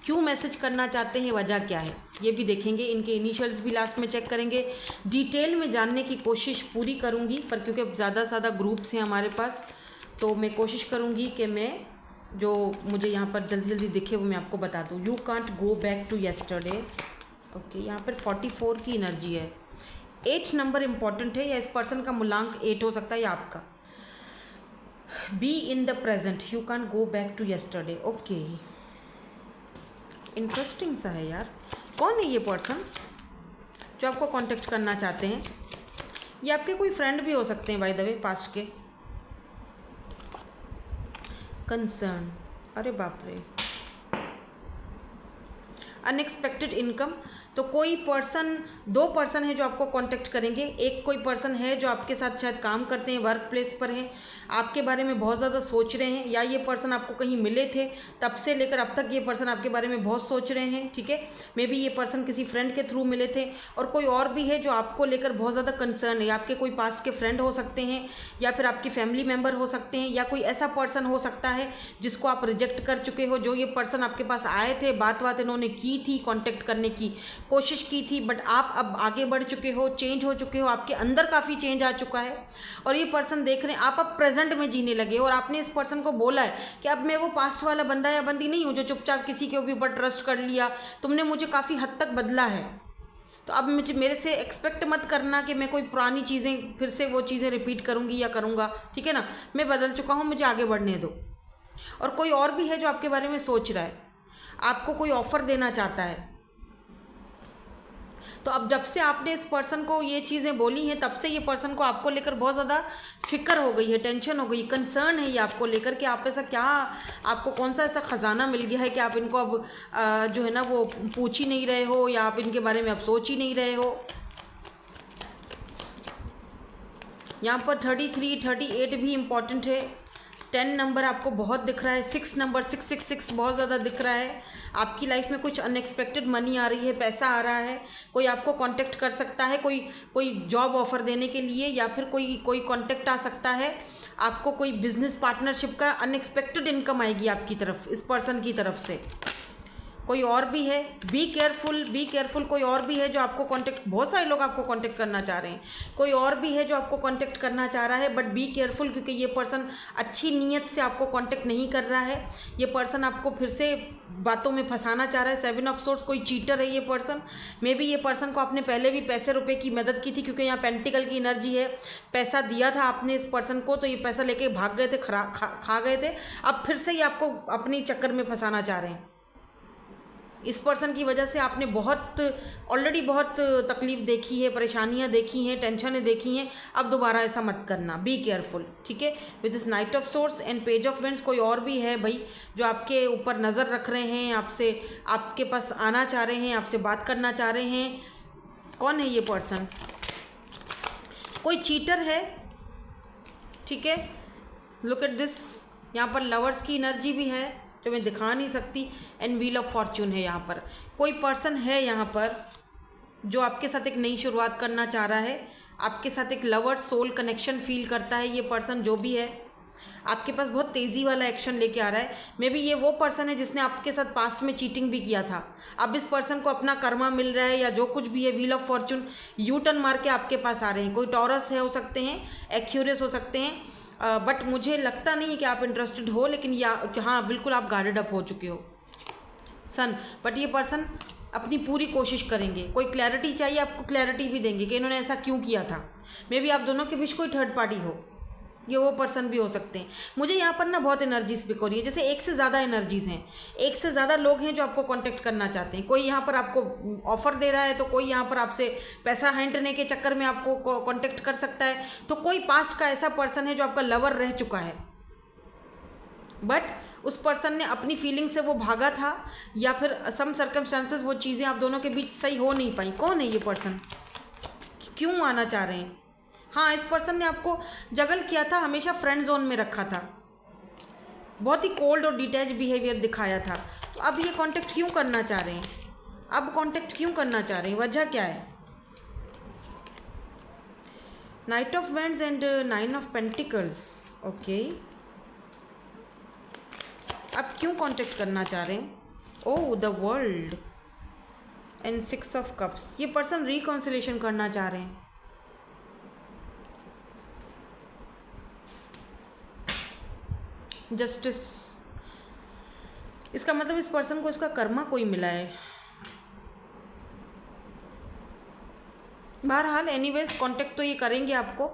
क्यों मैसेज करना चाहते हैं, वजह क्या है, ये भी देखेंगे। इनके इनिशियल्स भी लास्ट में चेक करेंगे। डिटेल में जानने की कोशिश पूरी करूँगी, पर क्योंकि अब ज़्यादा से ज़्यादा ग्रुप्स हैं हमारे पास, तो मैं कोशिश करूँगी कि मैं जो मुझे यहाँ पर जल्दी जल्दी दिखे वो मैं आपको बता दूँ। You can't go back to yesterday. Okay, यहाँ पर 44 की एनर्जी है। 8 नंबर इम्पॉर्टेंट है, या इस पर्सन का मूलांक 8 हो सकता है या आपका। Be in the present, you can't go back to yesterday. Okay, interesting सा है यार। कौन है ये पर्सन जो आपको कांटेक्ट करना चाहते हैं? ये आपके कोई फ्रेंड भी हो सकते हैं बाय द वे, पास्ट के। कंसर्न, अरे बाप रे, अनएक्सपेक्टेड इनकम। तो कोई पर्सन, 2 पर्सन है जो आपको कांटेक्ट करेंगे। एक कोई पर्सन है जो आपके साथ शायद काम करते हैं, वर्क प्लेस पर हैं, आपके बारे में बहुत ज़्यादा सोच रहे हैं, या ये पर्सन आपको कहीं मिले थे तब से लेकर अब तक ये पर्सन आपके बारे में बहुत सोच रहे हैं। ठीक है, मे बी ये पर्सन किसी फ्रेंड के थ्रू मिले थे। और कोई और भी है जो आपको लेकर बहुत ज़्यादा कंसर्न है, आपके कोई पास्ट के फ्रेंड हो सकते हैं, या फिर आपकी फैमिली मेम्बर हो सकते हैं, या कोई ऐसा पर्सन हो सकता है जिसको आप रिजेक्ट कर चुके हो। जो ये पर्सन आपके पास आए थे, बात इन्होंने की थी, कॉन्टेक्ट करने की कोशिश की थी, बट आप अब आगे बढ़ चुके हो, चेंज हो चुके हो, आपके अंदर काफ़ी चेंज आ चुका है। और ये पर्सन देख रहे हैं आप अब प्रेजेंट में जीने लगे, और आपने इस पर्सन को बोला है कि अब मैं वो पास्ट वाला बंदा या बंदी नहीं हूँ जो चुपचाप किसी के ऊपर ट्रस्ट कर लिया, तुमने मुझे काफ़ी हद तक बदला है। तो अब मुझे मेरे से एक्सपेक्ट मत करना कि मैं कोई पुरानी चीज़ें फिर से वो चीज़ें रिपीट करूँगी या करूँगा। ठीक है ना, मैं बदल चुका हूँ, मुझे आगे बढ़ने दो। और कोई और भी है जो आपके बारे में सोच रहा है, आपको कोई ऑफ़र देना चाहता है। तो अब जब से आपने इस पर्सन को ये चीज़ें बोली हैं, तब से ये पर्सन को आपको लेकर बहुत ज़्यादा फिक्र हो गई है, टेंशन हो गई, कंसर्न है ये आपको लेकर कि आप ऐसा क्या, आपको कौन सा ऐसा ख़जाना मिल गया है कि आप इनको अब जो है ना वो पूछ ही नहीं रहे हो, या आप इनके बारे में अब सोच ही नहीं रहे हो। यहाँ पर 33, 38 भी इम्पॉर्टेंट है। 10 नंबर आपको बहुत दिख रहा है। 6 नंबर 666 बहुत ज़्यादा दिख रहा है। आपकी लाइफ में कुछ अनएक्सपेक्टेड मनी आ रही है, पैसा आ रहा है। कोई आपको कांटेक्ट कर सकता है, कोई जॉब ऑफ़र देने के लिए, या फिर कोई कांटेक्ट आ सकता है आपको, कोई बिजनेस पार्टनरशिप का अनएक्सपेक्टेड इनकम आएगी आपकी तरफ, इस पर्सन की तरफ से। कोई और भी है, बी केयरफुल। कोई और भी है जो आपको कांटेक्ट, बहुत सारे लोग आपको कांटेक्ट करना चाह रहे हैं। कोई और भी है जो आपको कांटेक्ट करना चाह रहा है, बट बी केयरफुल, क्योंकि ये पर्सन अच्छी नीयत से आपको कांटेक्ट नहीं कर रहा है। ये पर्सन आपको फिर से बातों में फंसाना चाह रहा है। 7 ऑफ सोर्स, कोई चीटर है ये पर्सन। मे बी ये पर्सन को आपने पहले भी पैसे रुपए की मदद की थी, क्योंकि यहाँ पेंटिकल की एनर्जी है। पैसा दिया था आपने इस पर्सन को, तो ये पैसा लेके भाग गए थे, खा गए थे। अब फिर से ये आपको अपनी चक्कर में फंसाना चाह रहे हैं। इस पर्सन की वजह से आपने ऑलरेडी बहुत तकलीफ देखी है, परेशानियां देखी हैं, टेंशनें देखी हैं। अब दोबारा ऐसा मत करना, बी केयरफुल, ठीक है। With this night of source and page of vends, कोई और भी है भाई जो आपके ऊपर नज़र रख रहे हैं, आपसे आपके पास आना चाह रहे हैं, आपसे बात करना चाह रहे हैं। कौन है ये पर्सन? कोई चीटर है, ठीक है। लुक एट दिस, यहाँ पर लवर्स की एनर्जी भी है जो मैं दिखा नहीं सकती, एंड व्हील ऑफ फॉर्च्यून है। यहाँ पर कोई पर्सन है यहाँ पर जो आपके साथ एक नई शुरुआत करना चाह रहा है, आपके साथ एक लवर सोल कनेक्शन फील करता है। ये पर्सन जो भी है आपके पास बहुत तेज़ी वाला एक्शन लेके आ रहा है। मे बी ये वो पर्सन है जिसने आपके साथ पास्ट में चीटिंग भी किया था। अब इस पर्सन को अपना कर्मा मिल रहा है, या जो कुछ भी है, wheel of Fortune U turn मार के आपके पास आ रहे हैं। कोई टॉरस है, हो सकते हैं, एक्यूरियस हो सकते हैं, बट मुझे लगता नहीं है कि आप इंटरेस्टेड हो, लेकिन हाँ बिल्कुल आप गार्डेड अप हो चुके हो सन। बट ये पर्सन अपनी पूरी कोशिश करेंगे। कोई क्लैरिटी चाहिए आपको, क्लैरिटी भी देंगे कि इन्होंने ऐसा क्यों किया था। मे बी आप दोनों के बीच कोई थर्ड पार्टी हो, ये वो पर्सन भी हो सकते हैं। मुझे यहाँ पर ना बहुत एनर्जी स्पिक हो रही है, जैसे एक से ज़्यादा एनर्जीज़ हैं, एक से ज़्यादा लोग हैं जो आपको कांटेक्ट करना चाहते हैं। कोई यहाँ पर आपको ऑफ़र दे रहा है, तो कोई यहाँ पर आपसे पैसा हैंटने के चक्कर में आपको कांटेक्ट कर सकता है। तो कोई पास्ट का ऐसा पर्सन है जो आपका लवर रह चुका है, बट उस पर्सन ने अपनी फीलिंग से वो भागा था, या फिर सम सर्कमस्टांसेस वो चीज़ें आप दोनों के बीच सही हो नहीं पाई। कौन है ये पर्सन? क्यों आना चाह रहे हैं? हाँ, इस पर्सन ने आपको जगल किया था, हमेशा फ्रेंड जोन में रखा था, बहुत ही कोल्ड और डिटैच बिहेवियर दिखाया था। तो अब ये कांटेक्ट क्यों करना चाह रहे हैं? अब कांटेक्ट क्यों करना चाह रहे हैं? वजह क्या है? Knight of wands and 9 of pentacles. Okay, अब क्यों कांटेक्ट करना चाह रहे हैं? Oh, the world and 6 of cups. ये पर्सन रिकॉन्सिलेशन करना चाह रहे हैं। जस्टिस, इसका मतलब इस पर्सन को इसका कर्मा कोई मिला है। बहरहाल एनीवेज कांटेक्ट तो ये करेंगे आपको।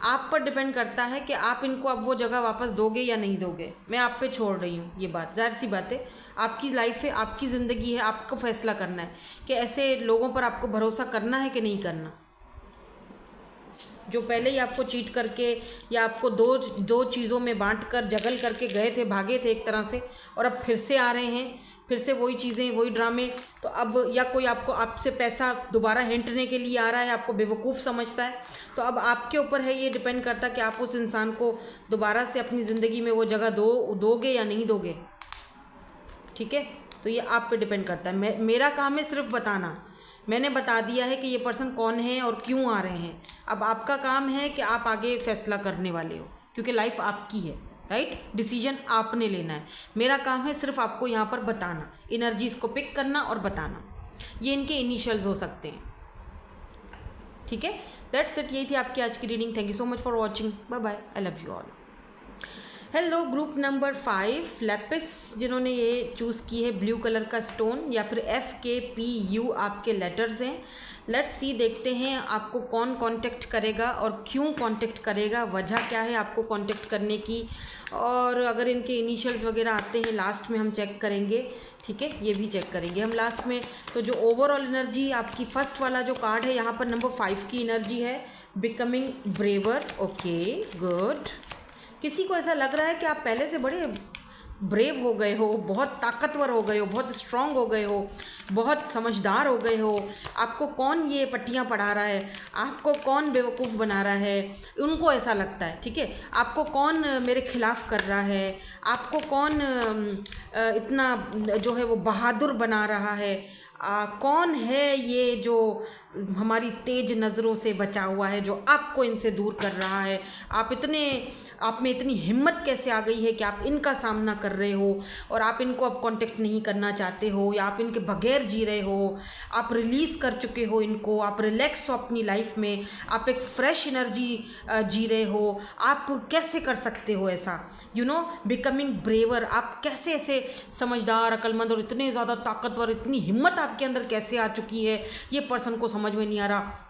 आप पर डिपेंड करता है कि आप इनको अब वो जगह वापस दोगे या नहीं दोगे। मैं आप पे छोड़ रही हूँ ये बात, जाहिर सी बात है, आपकी लाइफ है, आपकी ज़िंदगी है, आपको फैसला करना है कि ऐसे लोगों पर आपको भरोसा करना है कि नहीं करना, जो पहले ही आपको चीट करके या आपको दो चीज़ों में बांट कर जगल करके गए थे, भागे थे एक तरह से, और अब फिर से आ रहे हैं, फिर से वही चीज़ें, वही ड्रामे। तो अब या कोई आपसे पैसा दोबारा हिंटने के लिए आ रहा है, आपको बेवकूफ़ समझता है, तो अब आपके ऊपर है, ये डिपेंड करता है कि आप उस इंसान को दोबारा से अपनी ज़िंदगी में वो जगह दोगे या नहीं दोगे। ठीक है, तो ये आप पे डिपेंड करता है। मेरा काम है सिर्फ बताना। मैंने बता दिया है कि ये पर्सन कौन है और क्यों आ रहे हैं। अब आपका काम है कि आप आगे फैसला करने वाले हो, क्योंकि लाइफ आपकी है, राइट। डिसीजन आपने लेना है। मेरा काम है सिर्फ आपको यहाँ पर बताना, एनर्जीज को पिक करना और बताना। ये इनके इनिशियल्स हो सकते हैं, ठीक है। दैट्स इट, यही थी आपकी आज की reading. Thank you so much for watching. Bye bye, I love you all. Hello, group number 5 lapis, जिन्होंने ये चूज़ की है ब्लू कलर का स्टोन, या फिर FKPU आपके लेटर्स हैं। लेट्स सी, देखते हैं आपको कौन कांटेक्ट करेगा और क्यों कांटेक्ट करेगा, वजह क्या है आपको कांटेक्ट करने की, और अगर इनके इनिशियल्स वगैरह आते हैं लास्ट में हम चेक करेंगे, ठीक है। ये भी चेक करेंगे हम लास्ट में। तो जो ओवरऑल एनर्जी आपकी फर्स्ट वाला जो कार्ड है, यहाँ पर नंबर 5 की एनर्जी है, बिकमिंग ब्रेवर। Okay, good. किसी को ऐसा लग रहा है कि आप पहले से बड़े ब्रेव हो गए हो, बहुत ताकतवर हो गए हो, बहुत स्ट्रांग हो गए हो, बहुत समझदार हो गए हो। आपको कौन ये पट्टियाँ पढ़ा रहा है, आपको कौन बेवकूफ़ बना रहा है, उनको ऐसा लगता है, ठीक है। आपको कौन मेरे खिलाफ़ कर रहा है, आपको कौन इतना जो है वो बहादुर बना रहा है, कौन है ये जो हमारी तेज नज़रों से बचा हुआ है, जो आपको इनसे दूर कर रहा है। आप में इतनी हिम्मत कैसे आ गई है कि आप इनका सामना कर रहे हो और आप इनको अब कांटेक्ट नहीं करना चाहते हो, या आप इनके बगैर जी रहे हो, आप रिलीज़ कर चुके हो इनको, आप रिलैक्स हो अपनी लाइफ में, आप एक फ्रेश एनर्जी जी रहे हो। आप कैसे कर सकते हो ऐसा, बिकमिंग ब्रेवर। आप कैसे ऐसे समझदार, अक्लमंद और इतने ज़्यादा ताकतवर, इतनी हिम्मत आपके अंदर कैसे आ चुकी है, ये पर्सन को समझ में नहीं आ रहा।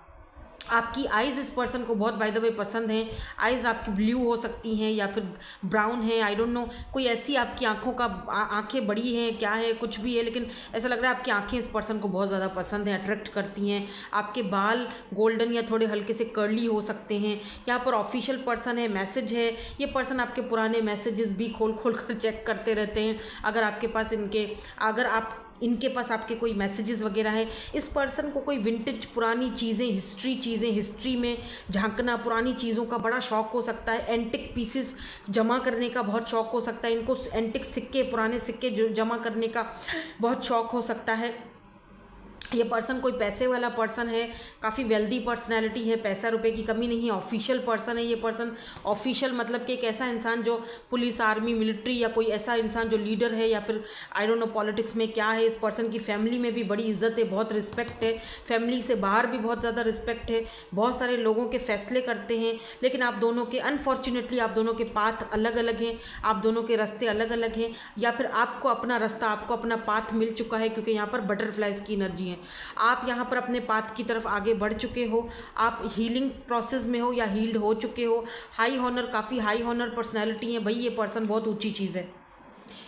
आपकी आइज़ इस पर्सन को बहुत बाय द वे पसंद हैं। आइज़ आपकी ब्लू हो सकती हैं या फिर ब्राउन है, आई डोंट नो, कोई ऐसी आपकी आंखों का आंखें बड़ी हैं, क्या है, कुछ भी है, लेकिन ऐसा लग रहा है आपकी आंखें इस पर्सन को बहुत ज़्यादा पसंद हैं, अट्रैक्ट करती हैं। आपके बाल गोल्डन या थोड़े हल्के से कर्ली हो सकते हैं। यहाँ पर ऑफिशियल पर्सन है, मैसेज है, ये पर्सन आपके पुराने मैसेजेस भी खोल खोल कर चेक करते रहते हैं। अगर आपके पास इनके पास आपके कोई मैसेजेस वगैरह है, इस पर्सन को कोई विंटेज पुरानी चीज़ें, हिस्ट्री में झांकना, पुरानी चीज़ों का बड़ा शौक हो सकता है। एंटिक पीसेस जमा करने का बहुत शौक हो सकता है इनको, एंटिक सिक्के, पुराने सिक्के जमा करने का बहुत शौक हो सकता है। ये पर्सन कोई पैसे वाला पर्सन है, काफ़ी वेल्दी पर्सनैलिटी है, पैसा रुपए की कमी नहीं है, ऑफिशियल पर्सन है ये पर्सन। ऑफिशियल मतलब कि एक ऐसा इंसान जो पुलिस, आर्मी, मिलिट्री या कोई ऐसा इंसान जो लीडर है या फिर आई डोंट नो पॉलिटिक्स में क्या है। इस पर्सन की फैमिली में भी बड़ी इज्जत है, बहुत रिस्पेक्ट है, फैमिली से बाहर भी बहुत ज़्यादा रिस्पेक्ट है, बहुत सारे लोगों के फैसले करते हैं। लेकिन आप दोनों के अनफॉर्चुनेटली आप दोनों के पाथ अलग अलग हैं, आप दोनों के रास्ते अलग अलग हैं, या फिर आपको अपना रास्ता, आपको अपना पाथ मिल चुका है, क्योंकि यहाँ पर बटरफ्लाइज की एनर्जी है। आप यहाँ पर अपने पाथ की तरफ आगे बढ़ चुके हो, आप हीलिंग प्रोसेस में हो या हील्ड हो चुके हो। हाई हॉनर, काफ़ी हाई हॉनर पर्सनैलिटी है भाई, ये पर्सन बहुत ऊंची चीज़ है।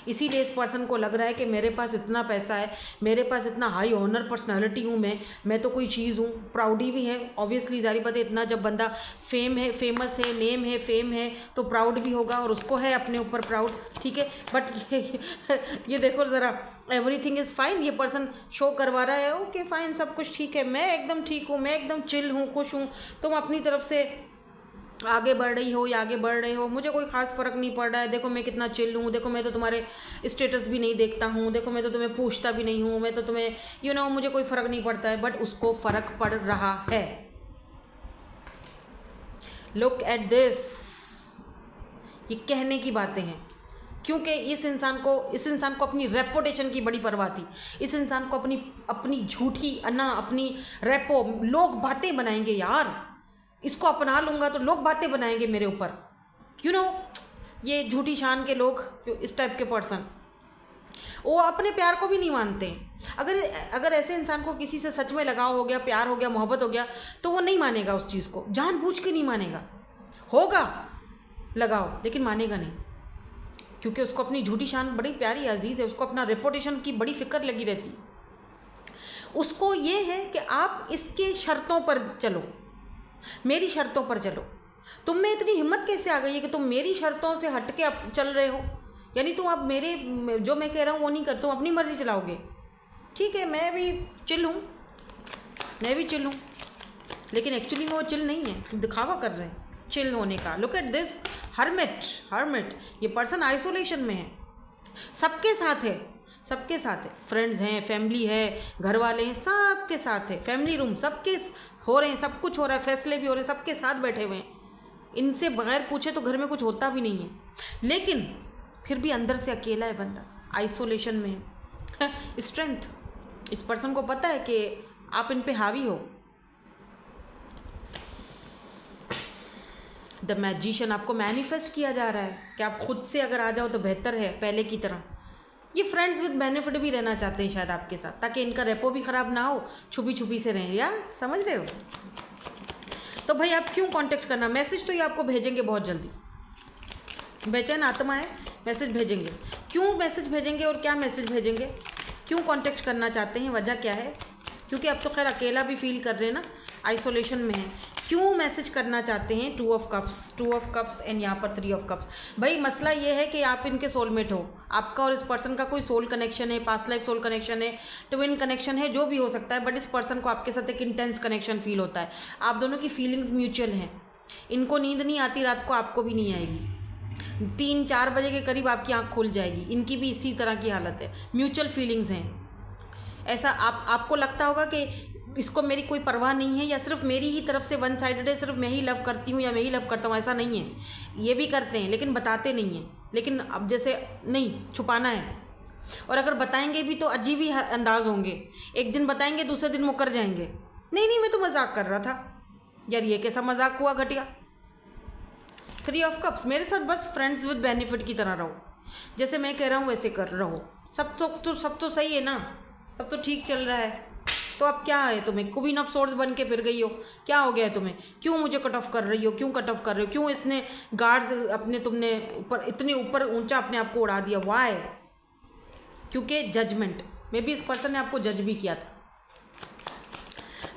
इसीलिए इस पर्सन को लग रहा है कि मेरे पास इतना पैसा है, मेरे पास इतना हाई ऑनर पर्सनालिटी हूँ, मैं तो कोई चीज़ हूँ। प्राउडी भी है ऑब्वियसली, जारी बात है, इतना जब बंदा फेम है, फेमस है, नेम है, फेम है, तो प्राउड भी होगा, और उसको है अपने ऊपर प्राउड, ठीक है। बट ये देखो ज़रा, एवरीथिंग इज़ फाइन, ये पर्सन शो करवा रहा है, ओके फाइन, सब कुछ ठीक है, मैं एकदम ठीक हूँ, मैं एकदम चिल हूँ, खुश हूँ, तुम अपनी तरफ से आगे बढ़ रही हो या आगे बढ़ रहे हो, मुझे कोई ख़ास फ़र्क नहीं पड़ रहा है। देखो मैं कितना चिल हूँ, देखो मैं तो तुम्हारे स्टेटस भी नहीं देखता हूँ, देखो मैं तो तुम्हें पूछता भी नहीं हूँ, मैं तो तुम्हें मुझे कोई फ़र्क नहीं पड़ता है। बट उसको फ़र्क पड़ रहा है। लुक एट दिस, ये कहने की बातें हैं, क्योंकि इस इंसान को अपनी रेपुटेशन की बड़ी परवाह थी। इस इंसान को अपनी झूठी अपनी रेपो, लोग बातें बनाएंगे यार, इसको अपना लूँगा तो लोग बातें बनाएंगे मेरे ऊपर, ये झूठी शान के लोग, जो इस टाइप के पर्सन, वो अपने प्यार को भी नहीं मानते हैं। अगर ऐसे इंसान को किसी से सच में लगाव हो गया, प्यार हो गया, मोहब्बत हो गया, तो वो नहीं मानेगा उस चीज़ को, जानबूझ के नहीं मानेगा। होगा लगाव लेकिन मानेगा नहीं, क्योंकि उसको अपनी झूठी शान बड़ी प्यारी अजीज़ है, उसको अपना रेपुटेशन की बड़ी फिक्र लगी रहती। उसको ये है कि आप इसके शर्तों पर चलो, मेरी शर्तों पर चलो। तुम में इतनी हिम्मत कैसे आ गई है कि तुम मेरी शर्तों से हट के अब चल रहे हो? यानी तुम अब मेरे जो मैं कह रहा हूँ वो नहीं कर, तुम अपनी मर्जी चलाओगे। ठीक है, मैं भी चिल हूँ, लेकिन एक्चुअली में वो चिल नहीं है, दिखावा कर रहे हैं चिल होने का। लुक एट दिस हर्मिट, ये पर्सन आइसोलेशन में है, सबके साथ है, फ्रेंड्स हैं, फैमिली है, घर वाले हैं, सबके साथ है, फैमिली रूम सबके हो रहे हैं, सब कुछ हो रहा है, फैसले भी हो रहे हैं, सबके साथ बैठे हुए हैं। इनसे बगैर पूछे तो घर में कुछ होता भी नहीं है, लेकिन फिर भी अंदर से अकेला है बंदा, आइसोलेशन में है। स्ट्रेंथ, इस पर्सन को पता है कि आप इन पे हावी हो। द मैजिशियन, आपको मैनिफेस्ट किया जा रहा है कि आप खुद से अगर आ जाओ तो बेहतर है पहले की तरह। ये फ्रेंड्स विद बेनिफिट भी रहना चाहते हैं शायद आपके साथ, ताकि इनका रेपो भी ख़राब ना हो, छुपी से रहें, यार समझ रहे हो। तो भाई आप क्यों कांटेक्ट करना, मैसेज तो ये आपको भेजेंगे बहुत जल्दी, बेचैन आत्मा है, मैसेज भेजेंगे। क्यों मैसेज भेजेंगे और क्या मैसेज भेजेंगे, क्यों कांटेक्ट करना चाहते हैं, वजह क्या है? क्योंकि अब तो खैर अकेला भी फील कर रहे हैं ना, आइसोलेशन में है। क्यों मैसेज करना चाहते हैं? 2 ऑफ कप्स एंड यहाँ पर 3 ऑफ कप्स। भाई मसला ये है कि आप इनके सोलमेट हो, आपका और इस पर्सन का कोई सोल कनेक्शन है, पास्ट लाइफ सोल कनेक्शन है, ट्विन कनेक्शन है, जो भी हो सकता है। बट इस पर्सन को आपके साथ एक इंटेंस कनेक्शन फील होता है, आप दोनों की फीलिंग्स म्यूचुअल हैं। इनको नींद नहीं आती रात को, आपको भी नहीं आएगी। 3-4 बजे के करीब आपकी आँख खुल जाएगी, इनकी भी इसी तरह की हालत है, म्यूचुअल फीलिंग्स हैं। ऐसा आपको लगता होगा कि इसको मेरी कोई परवाह नहीं है, या सिर्फ मेरी ही तरफ से वन साइडेड है, सिर्फ मैं ही लव करती हूँ या मैं ही लव करता हूँ, ऐसा नहीं है। ये भी करते हैं लेकिन बताते नहीं हैं, लेकिन अब जैसे नहीं छुपाना है, और अगर बताएंगे भी तो अजीब ही अंदाज होंगे। एक दिन बताएंगे, दूसरे दिन मुकर जाएंगे, नहीं मैं तो मजाक कर रहा था। यार ये कैसा मजाक हुआ घटिया। 3 ऑफ कप्स, मेरे साथ बस फ्रेंड्स विद बेनिफिट की तरह रहो, जैसे मैं कह रहा हूँ वैसे कर रहो। सब तो सही है ना, सब तो ठीक चल रहा है। तो अब क्या है, तुम्हें क्वीन ऑफ सोर्ड्स बन के फिर गई हो, क्या हो गया है तुम्हें, क्यों मुझे कट ऑफ कर रही हो, क्यों कट ऑफ कर रहे हो, क्यों इतने गार्ड्स अपने तुमने ऊपर इतने ऊपर ऊंचा अपने आप को उड़ा दिया, वाई? क्योंकि जजमेंट, मे बी इस पर्सन ने आपको जज भी किया था।